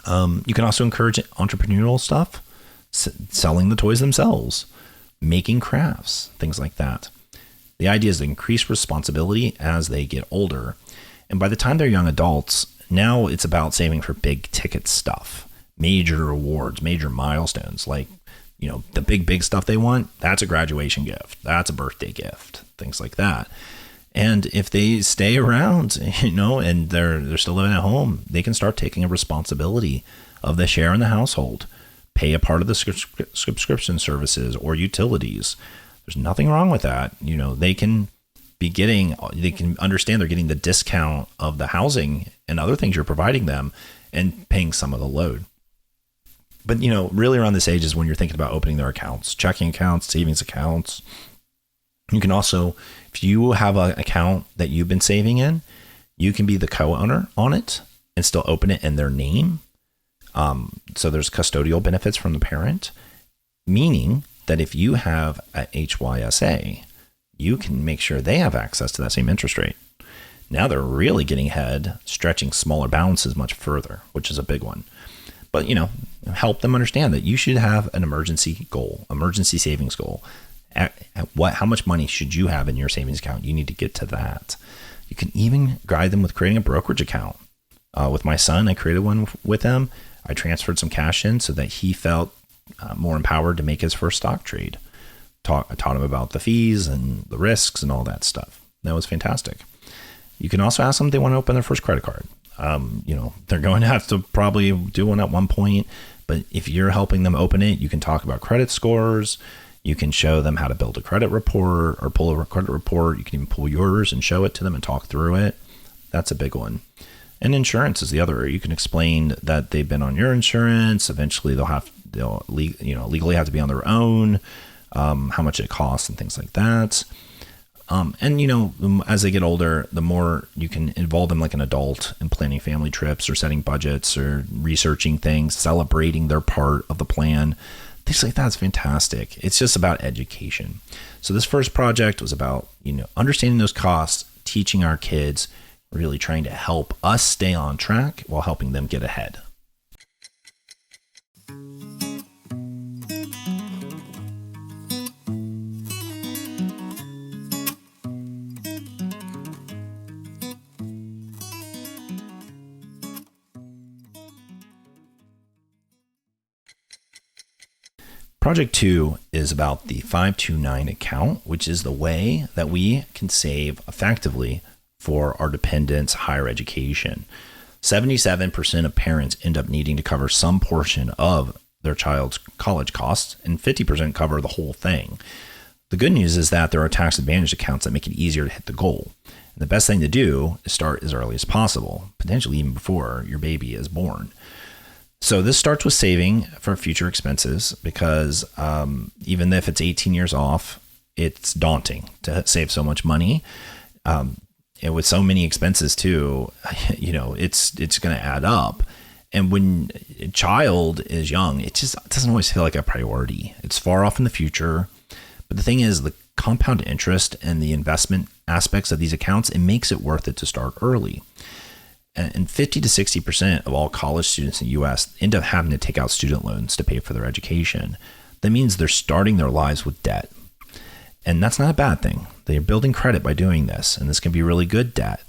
You can also encourage entrepreneurial stuff, selling the toys themselves, making crafts, things like that. The idea is to increase responsibility as they get older. And by the time they're young adults, now it's about saving for big ticket stuff, major rewards, major milestones, the big stuff they want. That's a graduation gift. That's a birthday gift, things like that. And if they stay around, and they're still living at home, they can start taking a responsibility of the share in the household, pay a part of the subscription services or utilities. There's nothing wrong with that. They can understand they're getting the discount of the housing and other things you're providing them and paying some of the load. But, really around this age is when you're thinking about opening their accounts, checking accounts, savings accounts. You can also, if you have an account that you've been saving in, you can be the co-owner on it and still open it in their name. So there's custodial benefits from the parent, meaning that if you have a HYSA, you can make sure they have access to that same interest rate. Now they're really getting ahead, stretching smaller balances much further, which is a big one. But, help them understand that you should have an emergency goal, emergency savings goal. How much money should you have in your savings account? You need to get to that. You can even guide them with creating a brokerage account. With my son, I created one with him. I transferred some cash in so that he felt more empowered to make his first stock trade. I taught him about the fees and the risks and all that stuff. That was fantastic. You can also ask them if they want to open their first credit card. They're going to have to probably do one at one point, but if you're helping them open it, you can talk about credit scores. You can show them how to build a credit report or pull a credit report. You can even pull yours and show it to them and talk through it. That's a big one. And insurance is the other. You can explain that they've been on your insurance. Eventually they'll legally have to be on their own, how much it costs and things like that. As they get older, the more you can involve them like an adult in planning family trips or setting budgets or researching things, celebrating their part of the plan. Things like that is fantastic. It's just about education. So this first project was about, understanding those costs, teaching our kids, really trying to help us stay on track while helping them get ahead. Project 2 is about the 529 account, which is the way that we can save effectively for our dependents' higher education. 77% of parents end up needing to cover some portion of their child's college costs, and 50% cover the whole thing. The good news is that there are tax advantage accounts that make it easier to hit the goal. And the best thing to do is start as early as possible, potentially even before your baby is born. So this starts with saving for future expenses because even if it's 18 years off, it's daunting to save so much money. And with so many expenses too, it's going to add up. And when a child is young, it just doesn't always feel like a priority. It's far off in the future. But the thing is, the compound interest and the investment aspects of these accounts, it makes it worth it to start early. And 50 to 60% of all college students in the U.S. end up having to take out student loans to pay for their education. That means they're starting their lives with debt. And that's not a bad thing. They're building credit by doing this, and this can be really good debt.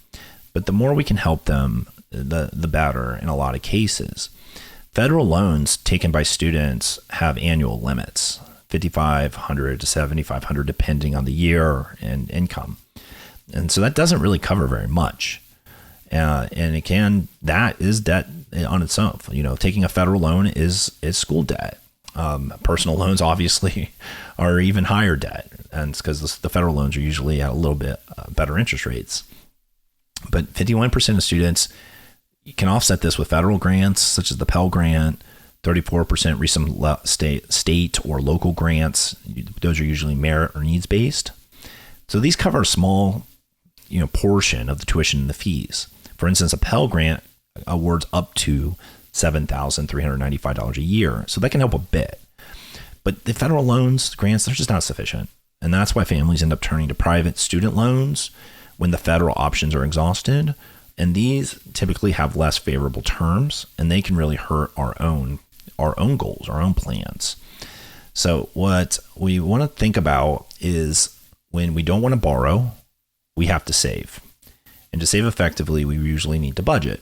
But the more we can help them, the better in a lot of cases. Federal loans taken by students have annual limits, $5,500 to $7,500 depending on the year and income. And so that doesn't really cover very much. And that is debt on its own. Taking a federal loan is school debt. Personal loans obviously are even higher debt, and it's because the federal loans are usually at a little bit better interest rates. But 51% of students, you can offset this with federal grants such as the Pell Grant. 34% receive state or local grants. Those are usually merit or needs based. So these cover a small portion of the tuition and the fees. For instance, a Pell Grant awards up to $7,395 a year. So that can help a bit. But the federal loans, grants, they're just not sufficient. And that's why families end up turning to private student loans when the federal options are exhausted. And these typically have less favorable terms, and they can really hurt our own goals, our own plans. So what we want to think about is when we don't want to borrow, we have to save. And to save effectively, we usually need to budget.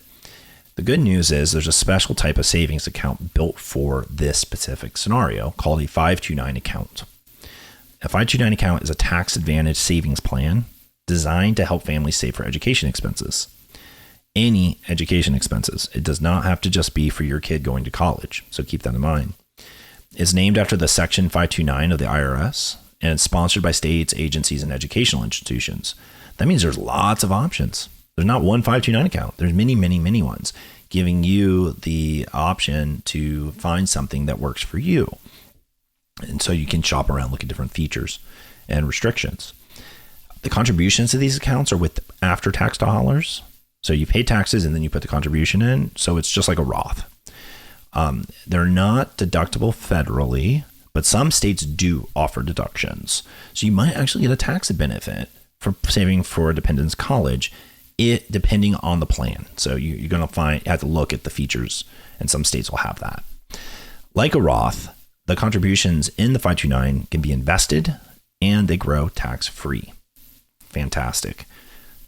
The good news is there's a special type of savings account built for this specific scenario called a 529 account. A 529 account is a tax advantage savings plan designed to help families save for education expenses. Any education expenses. It does not have to just be for your kid going to college, so keep that in mind. It's named after the Section 529 of the IRS, and it's sponsored by states, agencies, and educational institutions. That means there's lots of options. There's not one 529 account. There's many, many, many ones, giving you the option to find something that works for you. And so you can shop around, look at different features and restrictions. The contributions to these accounts are with after-tax dollars. So you pay taxes and then you put the contribution in. So it's just like a Roth. They're not deductible federally, but some states do offer deductions. So you might actually get a tax benefit for saving for a dependent's college, depending on the plan. So you're going to have to look at the features, and some states will have that. Like a Roth, the contributions in the 529 can be invested and they grow tax-free. Fantastic.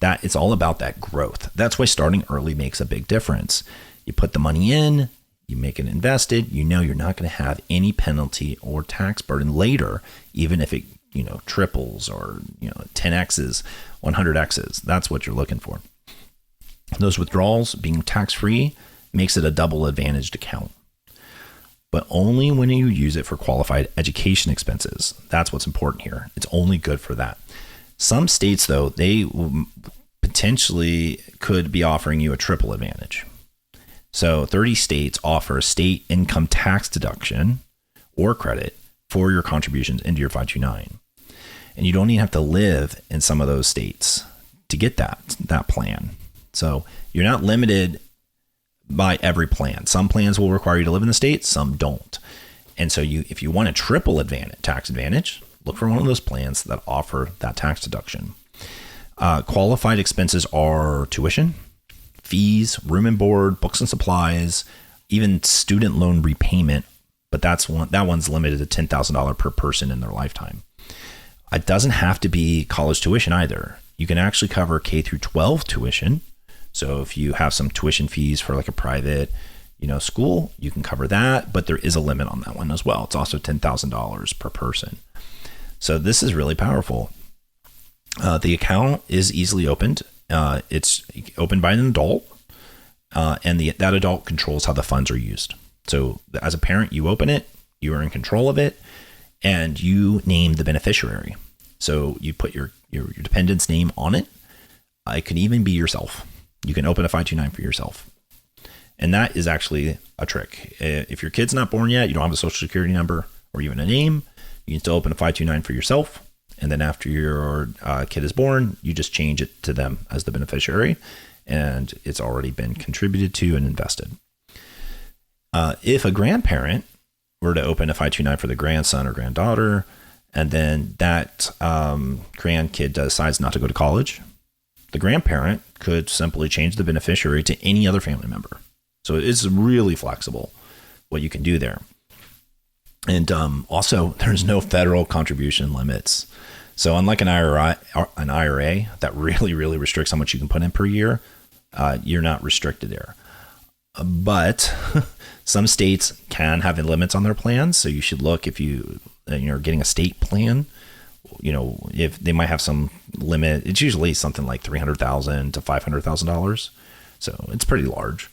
It's all about that growth. That's why starting early makes a big difference. You put the money in, you make it invested, you know you're not going to have any penalty or tax burden later, even if it, triples or, 10x's, 100x's. That's what you're looking for. Those withdrawals being tax-free makes it a double advantaged account, but only when you use it for qualified education expenses. That's what's important here. It's only good for that. Some states, though, they potentially could be offering you a triple advantage. So 30 states offer a state income tax deduction or credit for your contributions into your 529. And you don't even have to live in some of those states to get that plan. So you're not limited by every plan. Some plans will require you to live in the state, some don't. And so if you want a triple tax advantage, look for one of those plans that offer that tax deduction. Qualified expenses are tuition, fees, room and board, books and supplies, even student loan repayment. But that one's limited to $10,000 per person in their lifetime. It doesn't have to be college tuition either. You can actually cover K through 12 tuition. So if you have some tuition fees for like a private, school, you can cover that, but there is a limit on that one as well. It's also $10,000 per person. So this is really powerful. The account is easily opened. It's opened by an adult, and that adult controls how the funds are used. So as a parent, you open it, you are in control of it, and you name the beneficiary. So you put your dependent's name on it. It could even be yourself. You can open a 529 for yourself. And that is actually a trick. If your kid's not born yet, you don't have a social security number or even a name, you can still open a 529 for yourself. And then after your kid is born, you just change it to them as the beneficiary, and it's already been contributed to and invested. If a grandparent were to open a 529 for the grandson or granddaughter, and then that grandkid decides not to go to college, the grandparent could simply change the beneficiary to any other family member. So it's really flexible what you can do there. And also, there's no federal contribution limits. So unlike an IRA that really, really restricts how much you can put in per year, you're not restricted there. But some states can have limits on their plans. So you should look if you're getting a state plan, if they might have some limit. It's usually something like $300,000 to $500,000. So it's pretty large.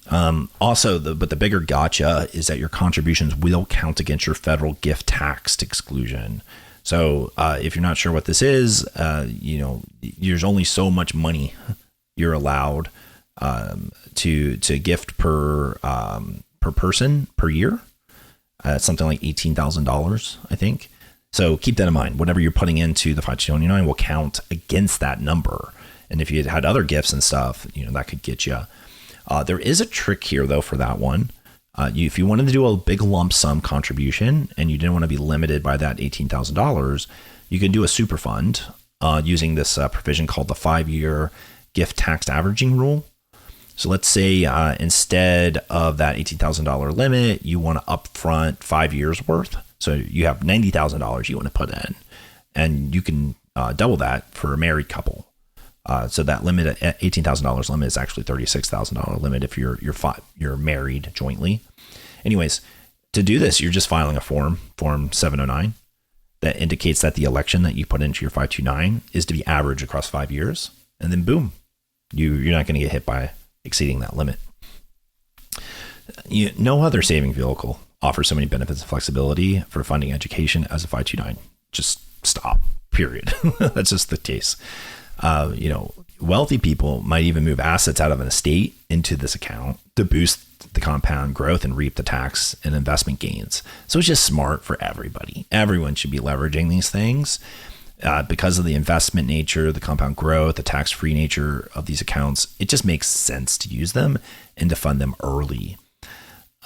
But the bigger gotcha is that your contributions will count against your federal gift tax exclusion. So if you're not sure what this is, there's only so much money you're allowed to gift per person per year. Something like $18,000, I think. So keep that in mind. Whatever you're putting into the 529 will count against that number. And if you had other gifts and stuff, that could get you. There is a trick here, though, for that one. If you wanted to do a big lump sum contribution and you didn't want to be limited by that $18,000, you can do a super fund using this provision called the 5-year gift tax averaging rule. So let's say instead of that $18,000 limit, you want to upfront 5 years worth. So you have $90,000 you want to put in, and you can double that for a married couple. So that limit, $18,000 limit, is actually $36,000 limit if you're married jointly. Anyways, to do this, you're just filing a form 709, that indicates that the election that you put into your 529 is to be average across 5 years, and then boom, you're not going to get hit by exceeding that limit. No other saving vehicle offers so many benefits and flexibility for funding education as a 529. Just stop. Period. That's just the case. Wealthy people might even move assets out of an estate into this account to boost the compound growth and reap the tax and investment gains. So it's just smart for everybody. Everyone should be leveraging these things because of the investment nature, the compound growth, the tax-free nature of these accounts. It just makes sense to use them and to fund them early.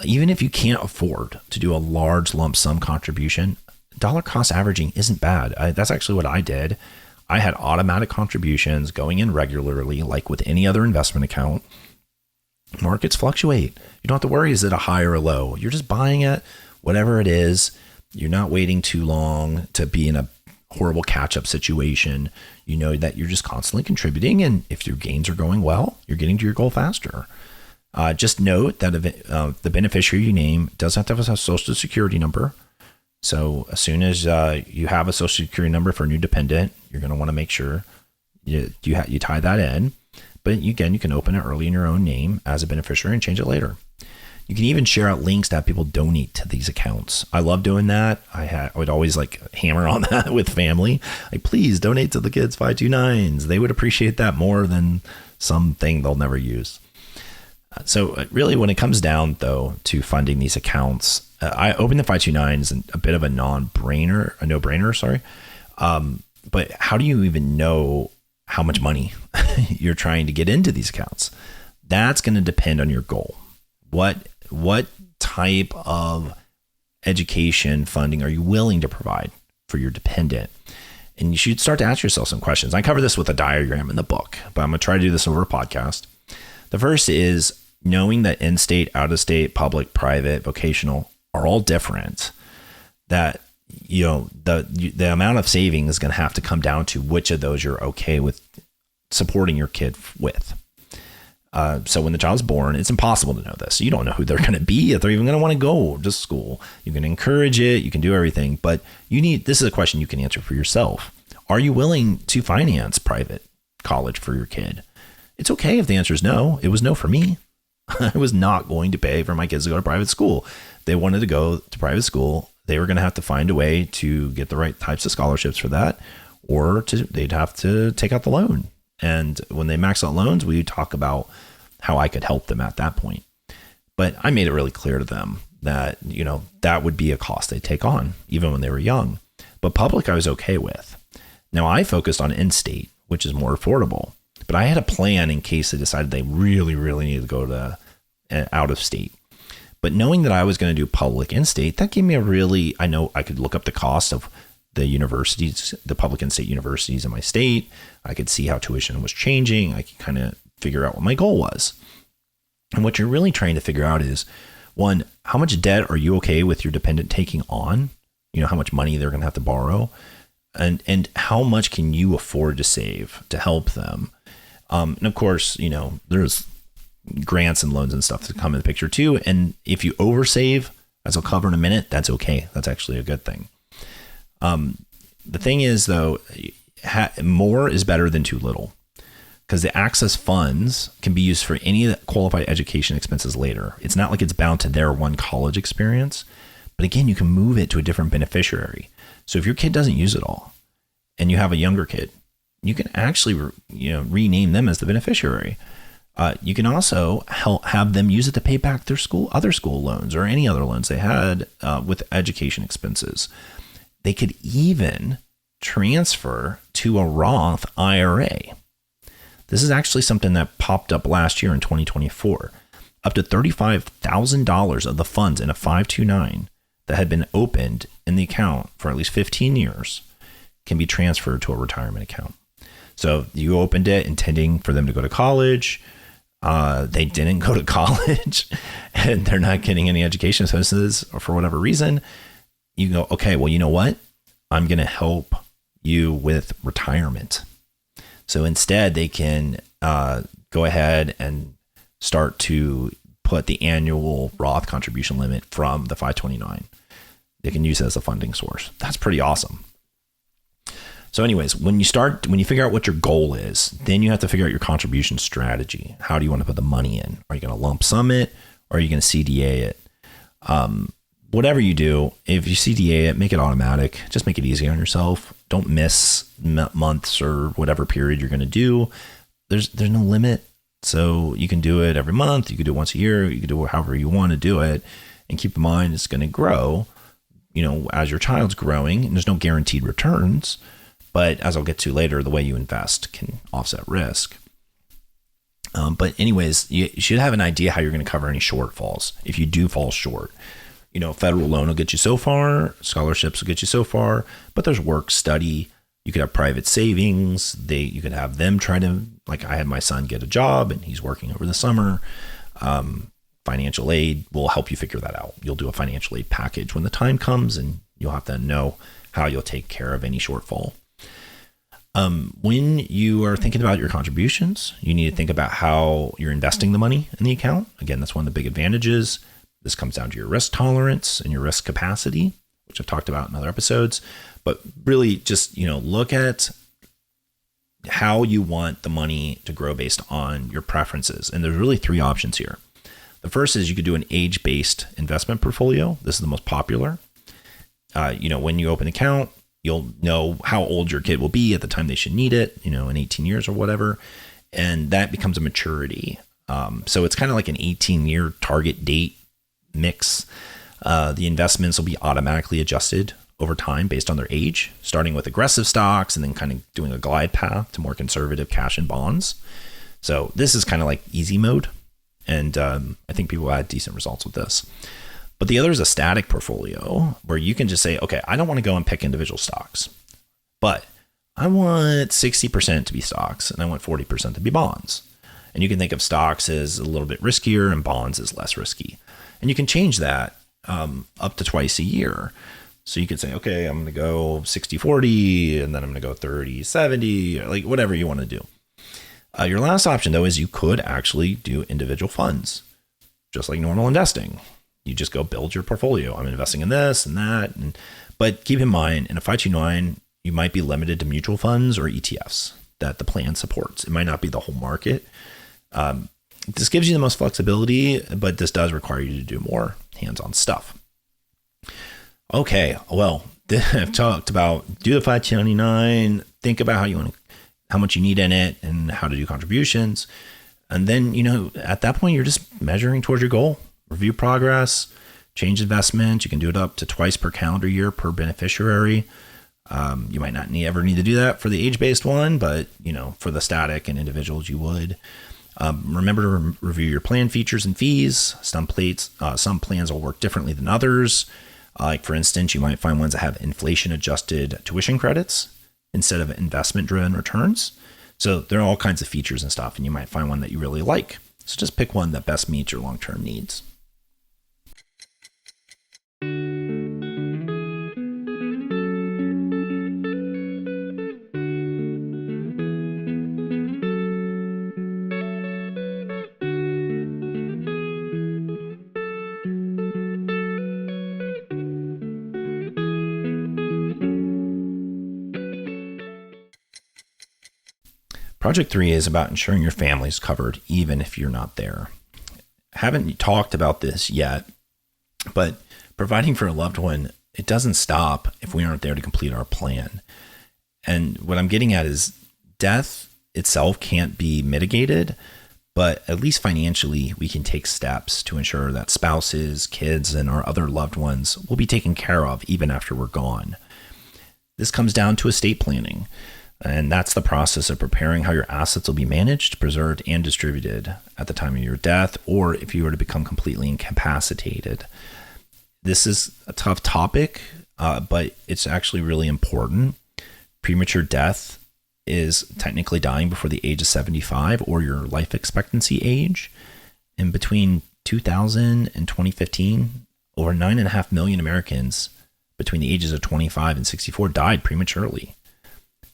even if you can't afford to do a large lump sum contribution, dollar cost averaging isn't bad. That's actually what I did. I had automatic contributions going in regularly, like with any other investment account. Markets fluctuate. You don't have to worry, is it a high or a low? You're just buying it, whatever it is. You're not waiting too long to be in a horrible catch-up situation. You know that you're just constantly contributing, and if your gains are going well, you're getting to your goal faster. Just note that the beneficiary you name does have to have a social security number. So as soon as you have a social security number for a new dependent, you're going to want to make sure you tie that in. But again, you can open it early in your own name as a beneficiary and change it later. You can even share out links to have people donate to these accounts. I love doing that. I would always hammer on that with family. Please donate to the kids' 529s. They would appreciate that more than something they'll never use. So really, when it comes down, though, to funding these accounts, I open the 529s and a bit of a no-brainer, sorry. But how do you even know how much money you're trying to get into these accounts? That's going to depend on your goal. What type of education funding are you willing to provide for your dependent? And you should start to ask yourself some questions. I cover this with a diagram in the book, but I'm going to try to do this over a podcast. The first is knowing that in-state, out-of-state, public, private, vocational are all different. That the amount of saving is going to have to come down to which of those you're okay with supporting your kid with. So when the child's born, it's impossible to know this. You don't know who they're going to be, if they're even going to want to go to school. You can encourage it, you can do everything, but this is a question you can answer for yourself. Are you willing to finance private college for your kid? It's okay if the answer is no. It was no for me. I was not going to pay for my kids to go to private school. They wanted to go to private school. They were going to have to find a way to get the right types of scholarships for that, or they'd have to take out the loan. And when they max out loans, we talk about how I could help them at that point. But I made it really clear to them that, that would be a cost they take on, even when they were young. But public, I was okay with. Now, I focused on in-state, which is more affordable. But I had a plan in case they decided they really, really needed to go to out of state. But knowing that I was going to do public in-state, that gave me I know I could look up the cost of the universities, the public and state universities in my state. I could see how tuition was changing. I could kind of figure out what my goal was. And what you're really trying to figure out is, one, how much debt are you okay with your dependent taking on? How much money they're going to have to borrow, and how much can you afford to save to help them? And of course, there's grants and loans and stuff to come in the picture too. And if you oversave, as I'll cover in a minute, that's okay. That's actually a good thing. The thing is, though, more is better than too little, because the access funds can be used for any qualified education expenses later. It's not like it's bound to their one college experience, but again, you can move it to a different beneficiary. So if your kid doesn't use it all and you have a younger kid, you can actually rename them as the beneficiary. You can also have them use it to pay back their other school loans or any other loans they had with education expenses. They could even transfer to a Roth IRA. This is actually something that popped up last year in 2024. Up to $35,000 of the funds in a 529 that had been opened in the account for at least 15 years can be transferred to a retirement account. So you opened it intending for them to go to college. They didn't go to college and they're not getting any education services or for whatever reason. You go, okay, well, you know what? I'm going to help you with retirement. So instead, they can go ahead and start to put the annual Roth contribution limit from the 529. They can use it as a funding source. That's pretty awesome. So anyways, when you figure out what your goal is, then you have to figure out your contribution strategy. How do you want to put the money in? Are you going to lump sum it, or are you going to CDA it? Whatever you do, if you CDA it, make it automatic. Just make it easy on yourself. Don't miss months or whatever period you're going to do. There's no limit. So you can do it every month. You can do it once a year. You can do it however you want to do it. And keep in mind, it's going to grow, as your child's growing, and there's no guaranteed returns. But as I'll get to later, the way you invest can offset risk. But anyways, you should have an idea how you're going to cover any shortfalls if you do fall short. Federal loan will get you so far, scholarships will get you so far, but there's work, study. You could have private savings. You could have them try to, like I had my son get a job and he's working over the summer. Financial aid will help you figure that out. You'll do a financial aid package when the time comes, and you'll have to know how you'll take care of any shortfall. When you are thinking about your contributions, you need to think about how you're investing the money in the account. Again, that's one of the big advantages. This comes down to your risk tolerance and your risk capacity, which I've talked about in other episodes. But really just, look at how you want the money to grow based on your preferences. And there's really 3 options here. The first is you could do an age-based investment portfolio. This is the most popular. When you open an account, you'll know how old your kid will be at the time they should need it, in 18 years or whatever. And that becomes a maturity. So it's kind of like an 18-year target date mix. The investments will be automatically adjusted over time based on their age, starting with aggressive stocks and then kind of doing a glide path to more conservative cash and bonds. So this is kind of like easy mode. And I think people had decent results with this. But the other is a static portfolio where you can just say, okay, I don't want to go and pick individual stocks, but I want 60% to be stocks and I want 40% to be bonds. And you can think of stocks as a little bit riskier and bonds as less risky. And you can change that up to twice a year. So you could say, okay, I'm going to go 60-40 and then I'm going to go 30-70, like whatever you want to do. Your last option, though, is you could actually do individual funds, just like normal investing. You just go build your portfolio. I'm investing in this and that. But keep in mind, in a 529, you might be limited to mutual funds or ETFs that the plan supports. It might not be the whole market. This gives you the most flexibility, but this does require you to do more hands-on stuff. Okay, well, I've talked about do the 529, think about how much you need in it and how to do contributions. And then, at that point, you're just measuring towards your goal, review progress, change investment. You can do it up to twice per calendar year per beneficiary. You might not ever need to do that for the age-based one, but, for the static and individuals, you would. Remember to review your plan features and fees. Some plans will work differently than others. Like, for instance, you might find ones that have inflation-adjusted tuition credits instead of investment-driven returns. So there are all kinds of features and stuff, and you might find one that you really like. So just pick one that best meets your long-term needs. Project 3 is about ensuring your family's covered even if you're not there. I haven't talked about this yet, but providing for a loved one, it doesn't stop if we aren't there to complete our plan. And what I'm getting at is death itself can't be mitigated, but at least financially, we can take steps to ensure that spouses, kids, and our other loved ones will be taken care of even after we're gone. This comes down to estate planning. And that's the process of preparing how your assets will be managed, preserved, and distributed at the time of your death, or if you were to become completely incapacitated. This is a tough topic, but it's actually really important. Premature death is technically dying before the age of 75 or your life expectancy age. And between 2000 and 2015, over 9.5 million Americans between the ages of 25 and 64 died prematurely.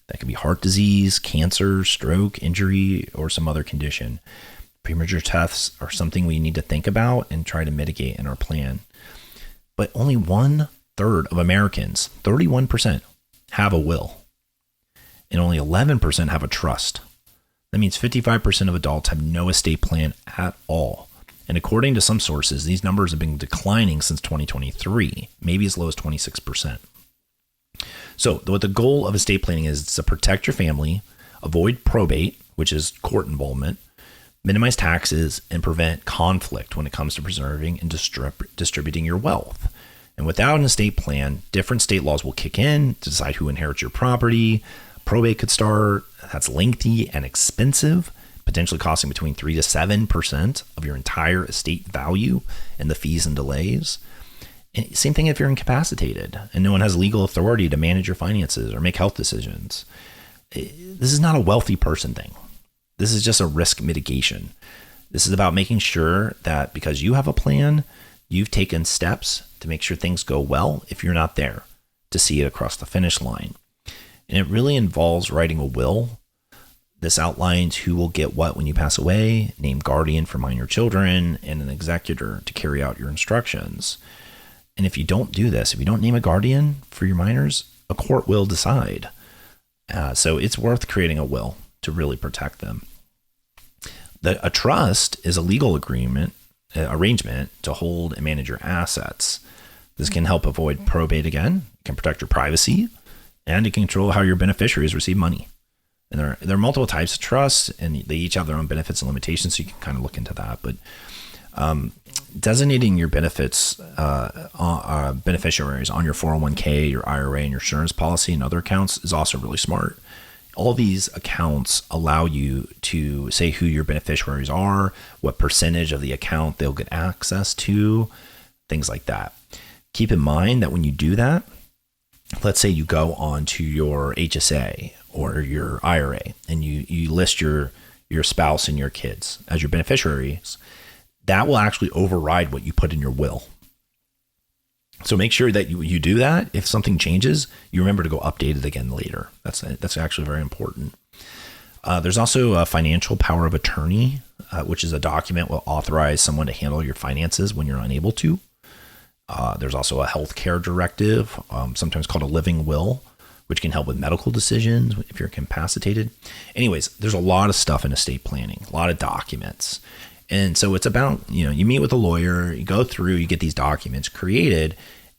That could be heart disease, cancer, stroke, injury, or some other condition. Premature deaths are something we need to think about and try to mitigate in our plan. But only 1/3 of Americans, 31%, have a will. And only 11% have a trust. That means 55% of adults have no estate plan at all. And according to some sources, these numbers have been declining since 2023, maybe as low as 26%. So what the goal of estate planning is to protect your family, avoid probate, which is court involvement, minimize taxes, and prevent conflict when it comes to preserving and distributing your wealth. And without an estate plan, different state laws will kick in to decide who inherits your property. Probate could start. That's lengthy and expensive. potentially costing between 3 to 7% of your entire estate value and the fees and delays. And same thing if you're incapacitated and no one has legal authority to manage your finances or make health decisions. This is not a wealthy person thing. This is just a risk mitigation. This is about making sure that because you have a plan, you've taken steps to make sure things go well if you're not there to see it across the finish line. And it really involves writing a will. This outlines who will get what when you pass away, name guardian for minor children, and an executor to carry out your instructions. And if you don't do this, if you don't name a guardian for your minors, a court will decide. So it's worth creating a will to really protect them. A trust is a legal arrangement to hold and manage your assets. This can help avoid probate again, can protect your privacy, and it can control how your beneficiaries receive money. And there are multiple types of trusts, and they each have their own benefits and limitations, so you can kind of look into that. But designating your beneficiaries on your 401k, your IRA, and your insurance policy and other accounts is also really smart. All these accounts allow you to say who your beneficiaries are, what percentage of the account they'll get access to, things like that. Keep in mind that when you do that, let's say you go on to your HSA or your IRA and you list your spouse and your kids as your beneficiaries, that will actually override what you put in your will. So make sure that you do that. If something changes, you remember to go update it again later. That's actually very important. There's also a financial power of attorney, which is a document will authorize someone to handle your finances when you're unable to. There's also a healthcare directive, sometimes called a living will, which can help with medical decisions if you're incapacitated. Anyways, there's a lot of stuff in estate planning, a lot of documents. And so it's about, you meet with a lawyer, you go through, you get these documents created,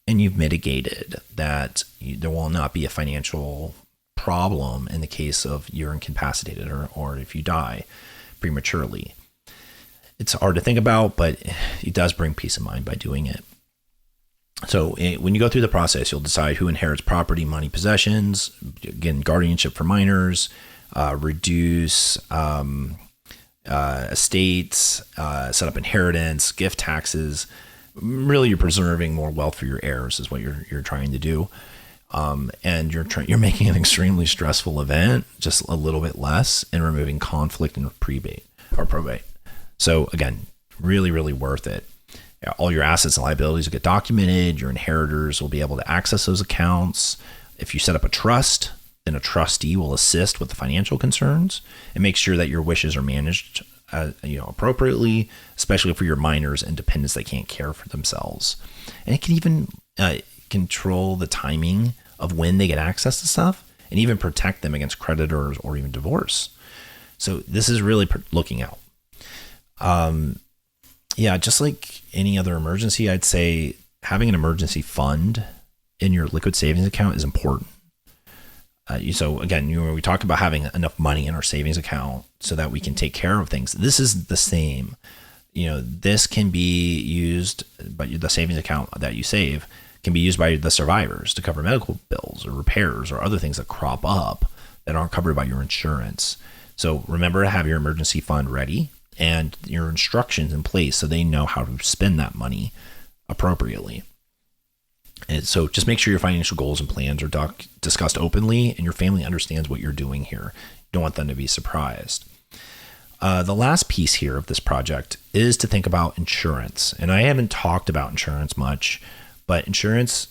and you've mitigated that there will not be a financial problem in the case of you're incapacitated or if you die prematurely. It's hard to think about, but it does bring peace of mind by doing it. So when you go through the process, you'll decide who inherits property, money, possessions, again, guardianship for minors, reduce estates, set up inheritance, gift taxes. Really, you're preserving more wealth for your heirs is what you're trying to do. And you're making an extremely stressful event just a little bit less and removing conflict and probate. So again, really, really worth it. All your assets and liabilities will get documented. Your inheritors will be able to access those accounts. If you set up a trust, then a trustee will assist with the financial concerns and make sure that your wishes are managed appropriately, especially for your minors and dependents that can't care for themselves. And it can even control the timing of when they get access to stuff and even protect them against creditors or even divorce. So this is really looking out. Just like any other emergency, I'd say having an emergency fund in your liquid savings account is important. So again, we talk about having enough money in our savings account so that we can take care of things. This is the same. This can be used, but the savings account that you save can be used by the survivors to cover medical bills or repairs or other things that crop up that aren't covered by your insurance. So remember to have your emergency fund ready and your instructions in place so they know how to spend that money appropriately. And so just make sure your financial goals and plans are discussed openly and your family understands what you're doing here. You don't want them to be surprised. The last piece here of this project is to think about insurance. And I haven't talked about insurance much, but insurance,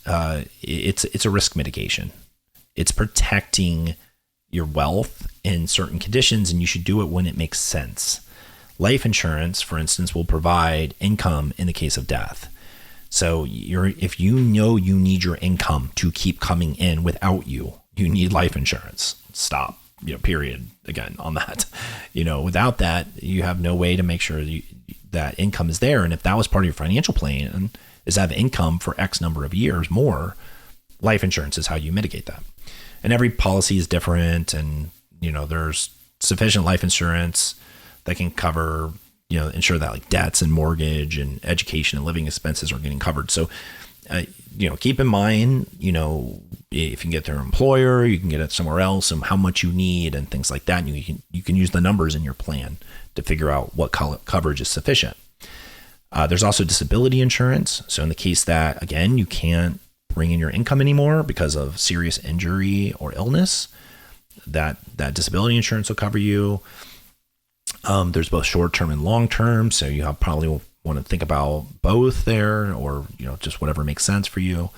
it's a risk mitigation. It's protecting your wealth in certain conditions, and you should do it when it makes sense. Life insurance, for instance, will provide income in the case of death. So if you know you need your income to keep coming in without you need life insurance. Stop, period, again, on that. Without that, you have no way to make sure that income is there. And if that was part of your financial plan, is to have income for X number of years more, life insurance is how you mitigate that. And every policy is different. And, there's sufficient life insurance that can cover, ensure that like debts and mortgage and education and living expenses are getting covered. So keep in mind, if you can get their employer, you can get it somewhere else, and how much you need and things like that. And you can use the numbers in your plan to figure out what coverage is sufficient. There's also disability insurance. So in the case that, again, you can't bring in your income anymore because of serious injury or illness, that disability insurance will cover you. There's both short-term and long-term. So you probably will want to think about both there, or, just whatever makes sense for you.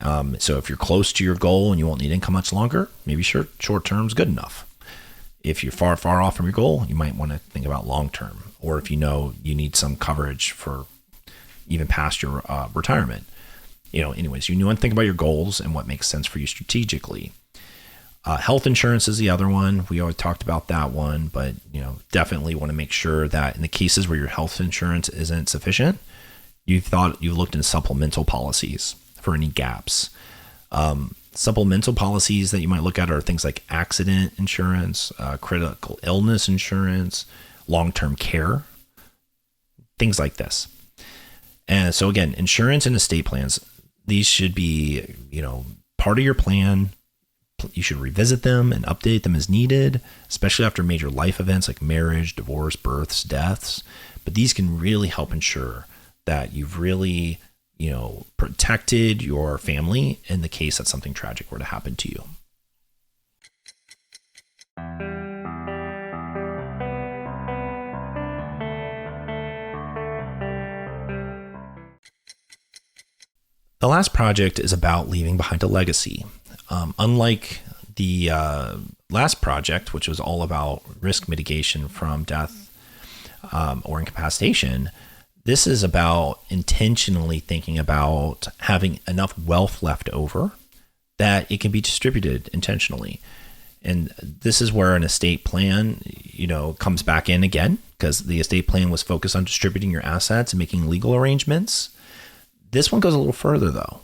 So if you're close to your goal and you won't need income much longer, maybe short-term is good enough. If you're far, far off from your goal, you might want to think about long-term, or if you need some coverage for even past your retirement. Anyways, you want to think about your goals and what makes sense for you strategically. Health insurance is the other one. We always talked about that one, but definitely want to make sure that in the cases where your health insurance isn't sufficient, you've looked into supplemental policies for any gaps. Supplemental policies that you might look at are things like accident insurance, critical illness insurance, long-term care, things like this. And so again, insurance and estate plans, these should be, part of your plan. You should revisit them and update them as needed, especially after major life events like marriage, divorce, births, deaths. But these can really help ensure that you've really, protected your family in the case that something tragic were to happen to you. The last project is about leaving behind a legacy. Unlike the last project, which was all about risk mitigation from death or incapacitation, this is about intentionally thinking about having enough wealth left over that it can be distributed intentionally. And this is where an estate plan, comes back in again, because the estate plan was focused on distributing your assets and making legal arrangements. This one goes a little further, though.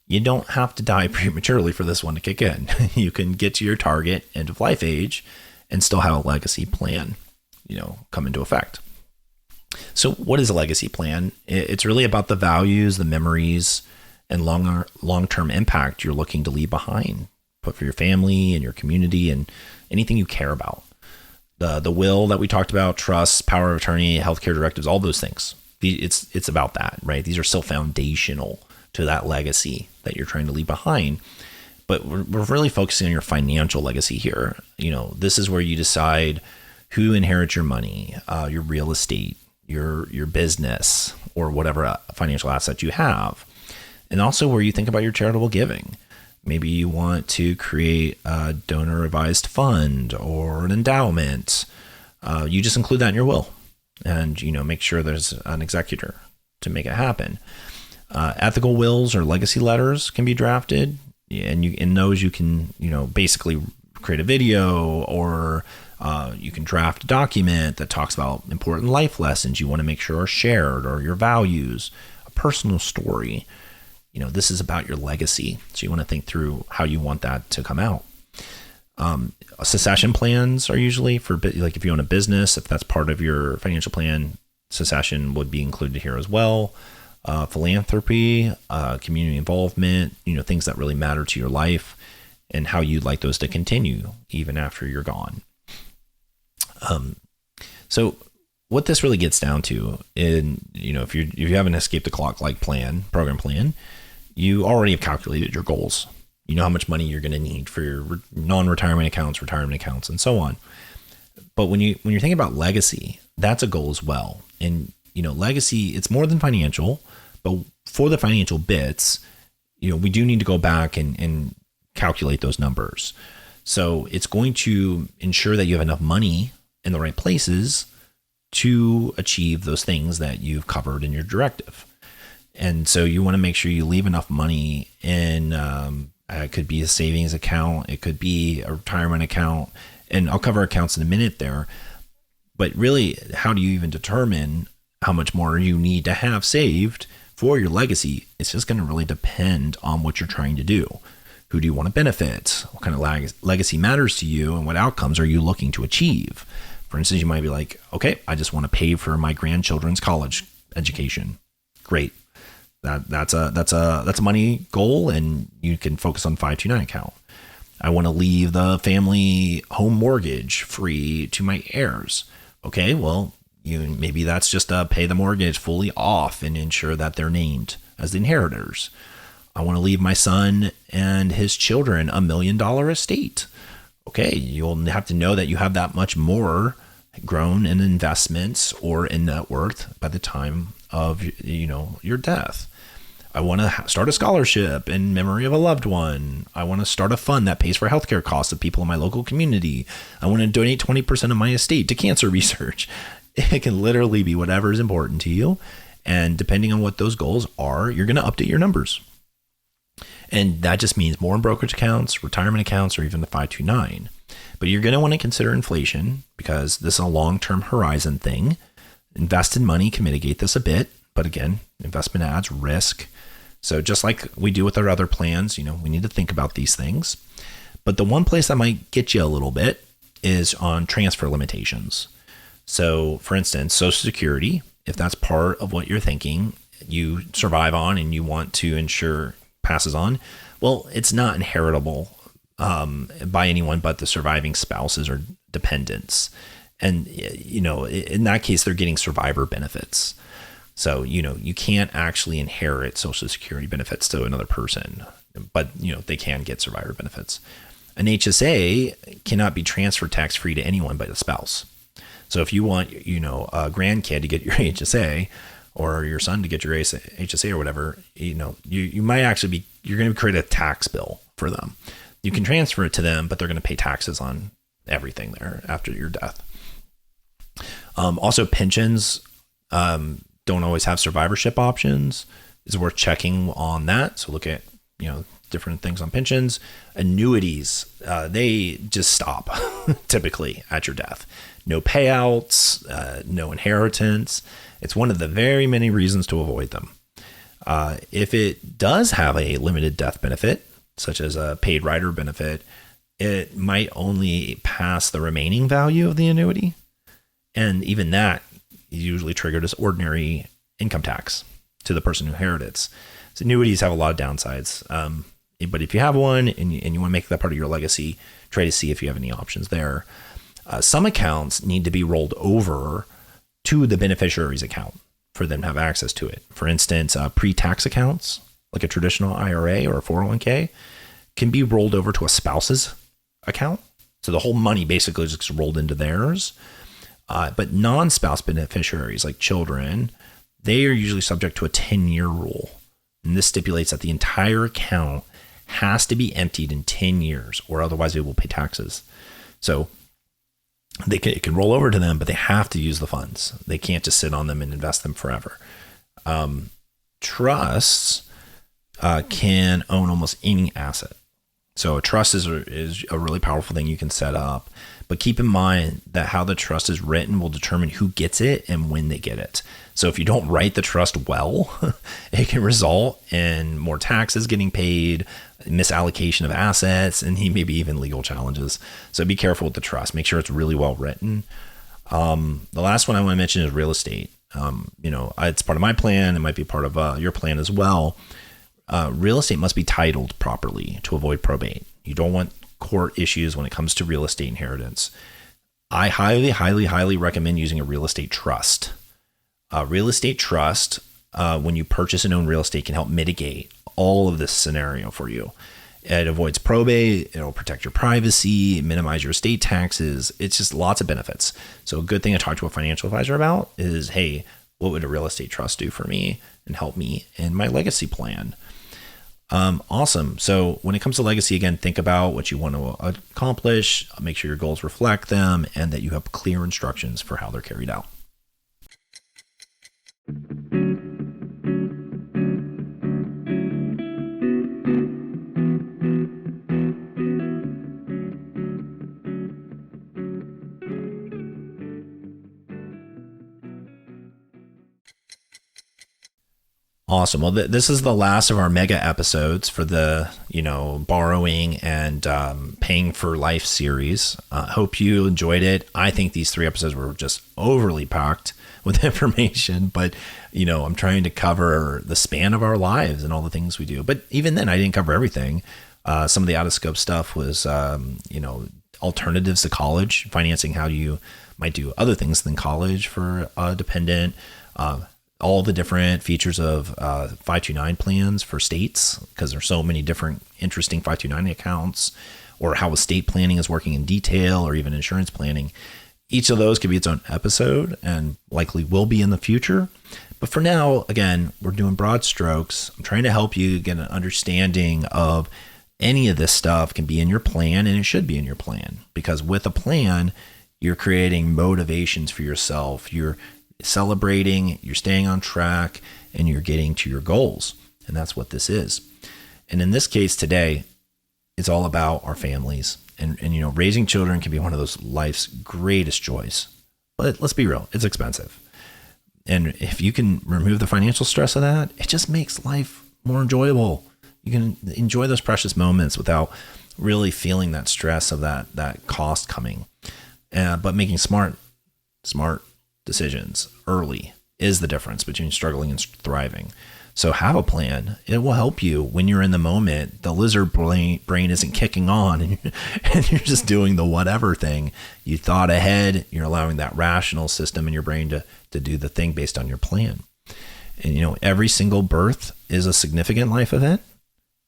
You don't have to die prematurely for this one to kick in. You can get to your target end of life age and still have a legacy plan, come into effect. So what is a legacy plan? It's really about the values, the memories, and long-term impact you're looking to leave behind, put for your family and your community and anything you care about. The will that we talked about, trusts, power of attorney, healthcare directives, all those things. It's about that, right? These are still foundational to that legacy that you're trying to leave behind. But we're really focusing on your financial legacy here. This is where you decide who inherits your money, your real estate, your business, or whatever financial asset you have. And also where you think about your charitable giving. Maybe you want to create a donor advised fund or an endowment. You just include that in your will and, make sure there's an executor to make it happen. Ethical wills or legacy letters can be drafted, and in those you can, basically create a video, or you can draft a document that talks about important life lessons you want to make sure are shared, or your values, a personal story. This is about your legacy. So you want to think through how you want that to come out. Succession plans are usually for, like, if you own a business, if that's part of your financial plan, succession would be included here as well. Philanthropy, community involvement, things that really matter to your life and how you'd like those to continue even after you're gone. So what this really gets down to, if you have an escape the clock like program plan, you already have calculated your goals. You know how much money you're going to need for your non-retirement accounts, retirement accounts, and so on. But when you're thinking about legacy, that's a goal as well. And legacy, it's more than financial, but for the financial bits, we do need to go back and calculate those numbers. So it's going to ensure that you have enough money in the right places to achieve those things that you've covered in your directive. And so you want to make sure you leave enough money in, it could be a savings account, it could be a retirement account, and I'll cover accounts in a minute there. But really, how do you even determine how much more you need to have saved for your legacy? It's just going to really depend on what you're trying to do. Who do you want to benefit? What kind of legacy matters to you, and what outcomes are you looking to achieve? For instance, you might be like, okay, I just want to pay for my grandchildren's college education. Great. That's a money goal, and you can focus on 529 account. I want to leave the family home mortgage free to my heirs. Okay, well, maybe that's just pay the mortgage fully off and ensure that they're named as the inheritors. I want to leave my son and his children $1 million estate. Okay, you'll have to know that you have that much more grown in investments or in net worth by the time of your death. I want to start a scholarship in memory of a loved one. I want to start a fund that pays for healthcare costs of people in my local community. I want to donate 20% of my estate to cancer research. It can literally be whatever is important to you. And depending on what those goals are, you're going to update your numbers. And that just means more in brokerage accounts, retirement accounts, or even the 529. But you're going to want to consider inflation because this is a long-term horizon thing. Invested money can mitigate this a bit. But again, investment adds risk. So just like we do with our other plans, we need to think about these things. But the one place that might get you a little bit is on transfer limitations. So for instance, Social Security, if that's part of what you're thinking, you survive on and you want to ensure passes on, well, it's not inheritable by anyone but the surviving spouses or dependents. And, in that case, they're getting survivor benefits. So, you can't actually inherit Social Security benefits to another person, but, they can get survivor benefits. An HSA cannot be transferred tax-free to anyone but a spouse. So if you want, a grandkid to get your HSA or your son to get your HSA or whatever, you might actually you're going to create a tax bill for them. You can transfer it to them, but they're going to pay taxes on everything there after your death. Also, pensions don't always have survivorship options. It's worth checking on that. So look at, different things on pensions. Annuities, they just stop typically at your death. No payouts, no inheritance. It's one of the very many reasons to avoid them. If it does have a limited death benefit, such as a paid rider benefit, it might only pass the remaining value of the annuity. And even that is usually triggered as ordinary income tax to the person who inherits. So annuities have a lot of downsides. But if you have one and you want to make that part of your legacy, try to see if you have any options there. Some accounts need to be rolled over to the beneficiary's account for them to have access to it. For instance, pre-tax accounts, like a traditional IRA or a 401k, can be rolled over to a spouse's account. So the whole money basically just gets rolled into theirs. But non-spouse beneficiaries like children, they are usually subject to a 10-year rule. And this stipulates that the entire account has to be emptied in 10 years or otherwise it will pay taxes. So it can roll over to them, but they have to use the funds. They can't just sit on them and invest them forever. Trusts can own almost any asset. So a trust is a really powerful thing you can set up. But keep in mind that how the trust is written will determine who gets it and when they get it. So if you don't write the trust well, it can result in more taxes getting paid, misallocation of assets, and maybe even legal challenges. So be careful with the trust. Make sure it's really well written. The last one I want to mention is real estate. It's part of my plan. It might be part of your plan as well. Real estate must be titled properly to avoid probate. You don't want court issues when it comes to real estate inheritance. I highly, highly, highly recommend using a real estate trust. A real estate trust, when you purchase and own real estate, can help mitigate all of this scenario for you. It avoids probate, it'll protect your privacy, minimize your estate taxes. It's just lots of benefits. So a good thing to talk to a financial advisor about is, hey, what would a real estate trust do for me and help me in my legacy plan? Awesome. So when it comes to legacy, again, think about what you want to accomplish, make sure your goals reflect them, and that you have clear instructions for how they're carried out. Awesome. Well, this is the last of our mega episodes for the, borrowing and paying for life series. Hope you enjoyed it. I think these 3 episodes were just overly packed with information, but, I'm trying to cover the span of our lives and all the things we do. But even then, I didn't cover everything. Some of the out of scope stuff was, alternatives to college, financing how you might do other things than college for a dependent, all the different features of 529 plans for states, because there's so many different interesting 529 accounts, or how estate planning is working in detail, or even insurance planning. Each of those could be its own episode and likely will be in the future. But for now, again, we're doing broad strokes. I'm trying to help you get an understanding of any of this stuff can be in your plan, and it should be in your plan, because with a plan, you're creating motivations for yourself. You're celebrating, you're staying on track, and you're getting to your goals. And that's what this is. And in this case today, it's all about our families. And raising children can be one of those life's greatest joys. But let's be real, it's expensive. And if you can remove the financial stress of that, it just makes life more enjoyable. You can enjoy those precious moments without really feeling that stress of that cost coming. But making smart decisions early is the difference between struggling and thriving. So have a plan. It will help you when you're in the moment. The lizard brain isn't kicking on and you're just doing the whatever thing. You thought ahead. You're allowing that rational system in your brain to do the thing based on your plan. And every single birth is a significant life event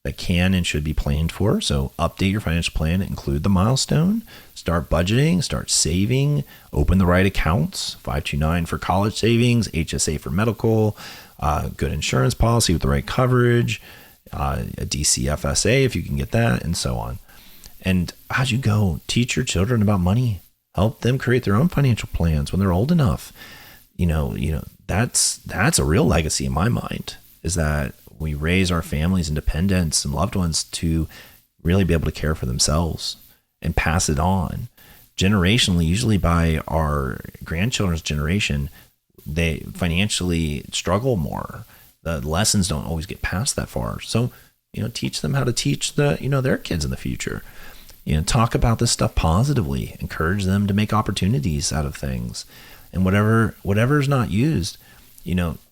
that can and should be planned for. So update your financial plan, include the milestone, start budgeting, start saving, open the right accounts, 529 for college savings, HSA for medical, good insurance policy with the right coverage, a DCFSA if you can get that, and so on. And as you go, teach your children about money, help them create their own financial plans when they're old enough. That's a real legacy in my mind, is that we raise our families and dependents and loved ones to really be able to care for themselves and pass it on generationally. Usually by our grandchildren's generation, they financially struggle more. The lessons don't always get passed that far. So, teach them how to teach their kids in the future. Talk about this stuff positively, encourage them to make opportunities out of things, and whatever is not used,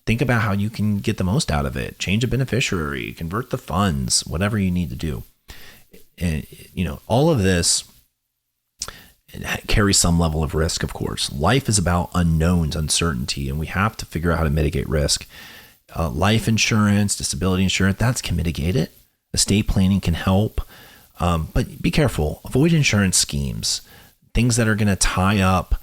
think about how you can get the most out of it. Change a beneficiary, convert the funds, whatever you need to do. And, all of this carries some level of risk, of course. Life is about unknowns, uncertainty, and we have to figure out how to mitigate risk. Life insurance, disability insurance, that can mitigate it. Estate planning can help. But be careful. Avoid insurance schemes, things that are going to tie up,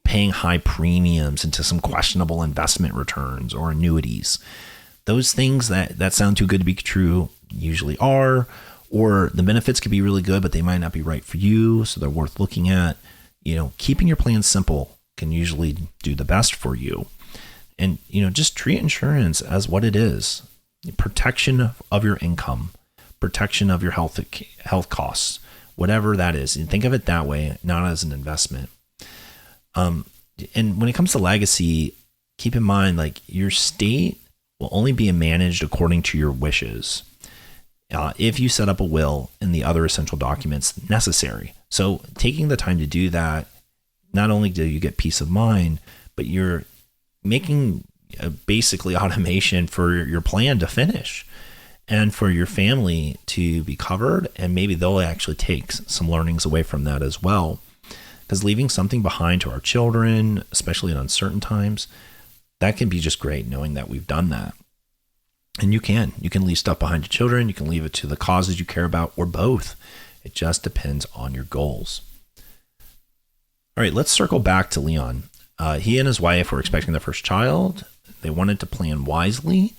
paying high premiums into some questionable investment returns or annuities. Those things that sound too good to be true usually are, or the benefits could be really good, but they might not be right for you. So they're worth looking at. Keeping your plan simple can usually do the best for you. And, just treat insurance as what it is: protection of your income, protection of your health costs, whatever that is. And think of it that way, not as an investment. And when it comes to legacy, keep in mind, your estate will only be managed according to your wishes. If you set up a will and the other essential documents necessary. So taking the time to do that, not only do you get peace of mind, but you're making basically automation for your plan to finish and for your family to be covered. And maybe they'll actually take some learnings away from that as well. Because leaving something behind to our children, especially in uncertain times, that can be just great knowing that we've done that. And you can leave stuff behind to children. You can leave it to the causes you care about, or both. It just depends on your goals. All right, let's circle back to Leon. He and his wife were expecting their first child. They wanted to plan wisely.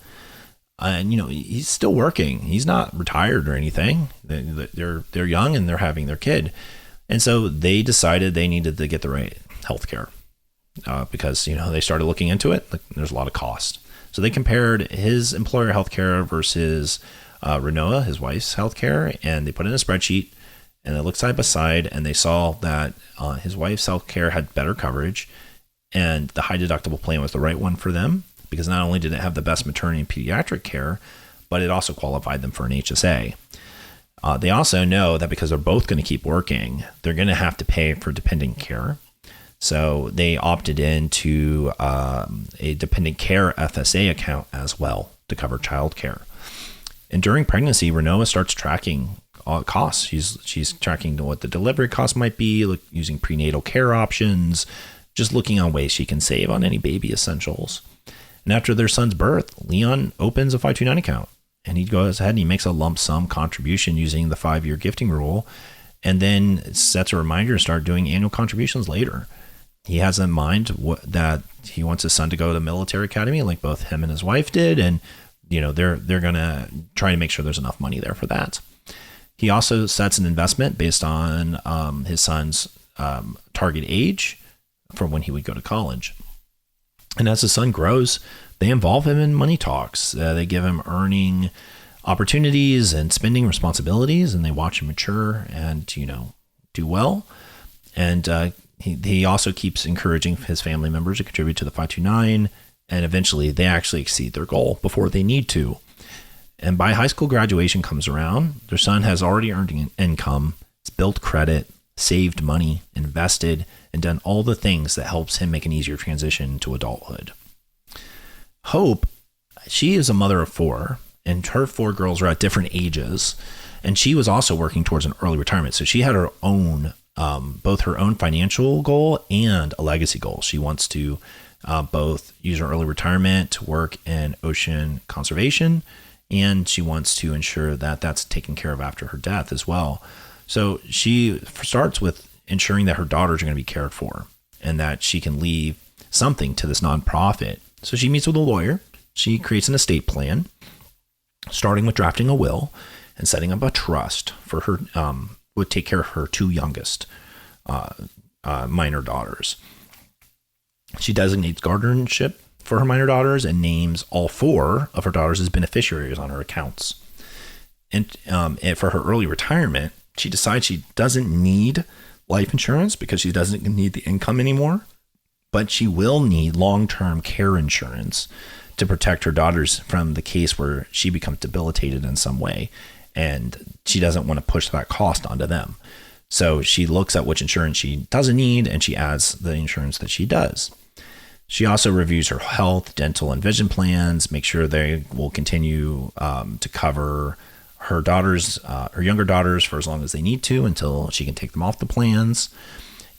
And, he's still working. He's not retired or anything. They're young and they're having their kid. And so they decided they needed to get the right healthcare because, they started looking into it. There's a lot of cost. So they compared his employer healthcare versus Renoa, his wife's healthcare, and they put it in a spreadsheet and they looked side by side and they saw that his wife's healthcare had better coverage and the high deductible plan was the right one for them. because not only did it have the best maternity and pediatric care, but it also qualified them for an HSA. They also know that because they're both going to keep working, they're going to have to pay for dependent care. So they opted into a dependent care FSA account as well to cover childcare. And during pregnancy, Renoa starts tracking costs. She's tracking what the delivery cost might be, using prenatal care options, just looking on ways she can save on any baby essentials. And after their son's birth, Leon opens a 529 account, and he goes ahead and he makes a lump sum contribution using the 5-year gifting rule, and then sets a reminder to start doing annual contributions later. He has in mind that he wants his son to go to the military academy, like both him and his wife did, and they're gonna try to make sure there's enough money there for that. He also sets an investment based on his son's target age for when he would go to college. And as his son grows, they involve him in money talks. They give him earning opportunities and spending responsibilities, and they watch him mature and do well. And he also keeps encouraging his family members to contribute to the 529, and eventually they actually exceed their goal before they need to. And by high school graduation comes around, their son has already earned an income, has built credit, saved money, invested, and done all the things that helps him make an easier transition to adulthood. Hope, she is a mother of 4, and her 4 girls are at different ages, and she was also working towards an early retirement. So she had her own, both her own financial goal and a legacy goal. She wants to both use her early retirement to work in ocean conservation, and she wants to ensure that that's taken care of after her death as well. So she starts with ensuring that her daughters are going to be cared for and that she can leave something to this nonprofit. So she meets with a lawyer. She creates an estate plan, starting with drafting a will and setting up a trust for her, would take care of her 2 youngest minor daughters. She designates guardianship for her minor daughters and names all 4 of her daughters as beneficiaries on her accounts. And for her early retirement, she decides she doesn't need life insurance because she doesn't need the income anymore, but she will need long-term care insurance to protect her daughters from the case where she becomes debilitated in some way, and she doesn't want to push that cost onto them. So she looks at which insurance she doesn't need, and she adds the insurance that she does. She also reviews her health, dental, and vision plans, make sure they will continue to cover her daughters, her younger daughters, for as long as they need to until she can take them off the plans.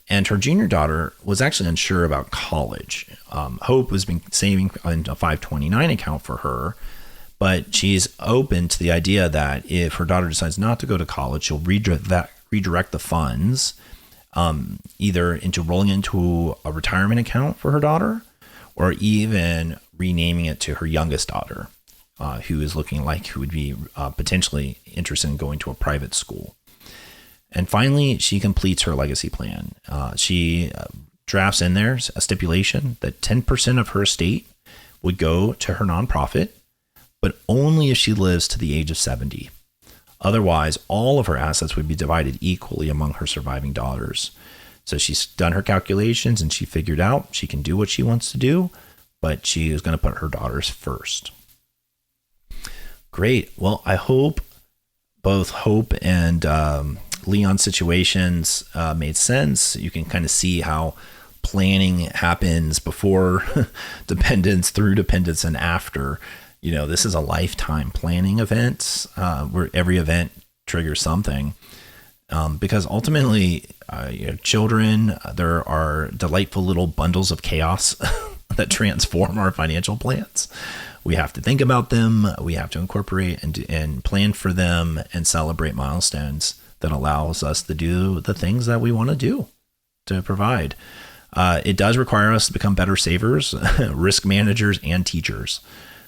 And her junior daughter was actually unsure about college. Hope has been saving in a 529 account for her, but she's open to the idea that if her daughter decides not to go to college, she'll redirect the funds either into rolling into a retirement account for her daughter, or even renaming it to her youngest daughter, who is looking like who would be potentially interested in going to a private school. And finally, she completes her legacy plan. She drafts in there a stipulation that 10% of her estate would go to her nonprofit, but only if she lives to the age of 70. Otherwise, all of her assets would be divided equally among her surviving daughters. So she's done her calculations and she figured out she can do what she wants to do, but she is going to put her daughters first. Great. Well, I hope both Hope and Leon's situations made sense. You can kind of see how planning happens before dependence, through dependence, and after. This is a lifetime planning event where every event triggers something. Because ultimately, children, there are delightful little bundles of chaos that transform our financial plans. We have to think about them. We have to incorporate and plan for them and celebrate milestones that allows us to do the things that we want to do to provide. It does require us to become better savers, risk managers, and teachers.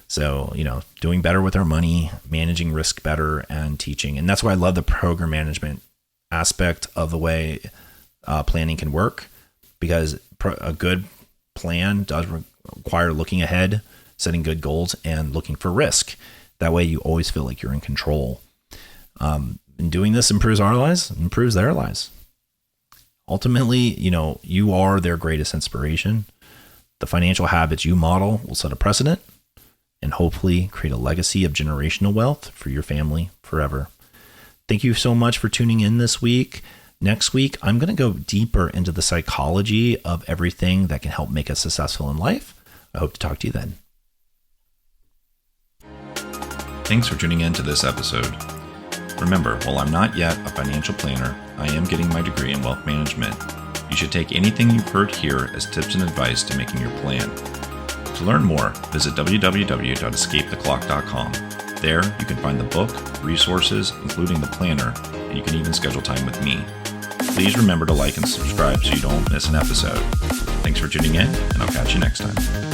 So, doing better with our money, managing risk better, and teaching. And that's why I love the program management aspect of the way planning can work, because a good plan does require looking ahead, setting good goals, and looking for risk. That way you always feel like you're in control. And doing this improves our lives, improves their lives. Ultimately, you are their greatest inspiration. The financial habits you model will set a precedent and hopefully create a legacy of generational wealth for your family forever. Thank you so much for tuning in this week. Next week, I'm going to go deeper into the psychology of everything that can help make us successful in life. I hope to talk to you then. Thanks for tuning in to this episode. Remember, while I'm not yet a financial planner, I am getting my degree in wealth management. You should take anything you've heard here as tips and advice to making your plan. To learn more, visit www.escapetheclock.com. There, you can find the book, resources, including the planner, and you can even schedule time with me. Please remember to like and subscribe so you don't miss an episode. Thanks for tuning in, and I'll catch you next time.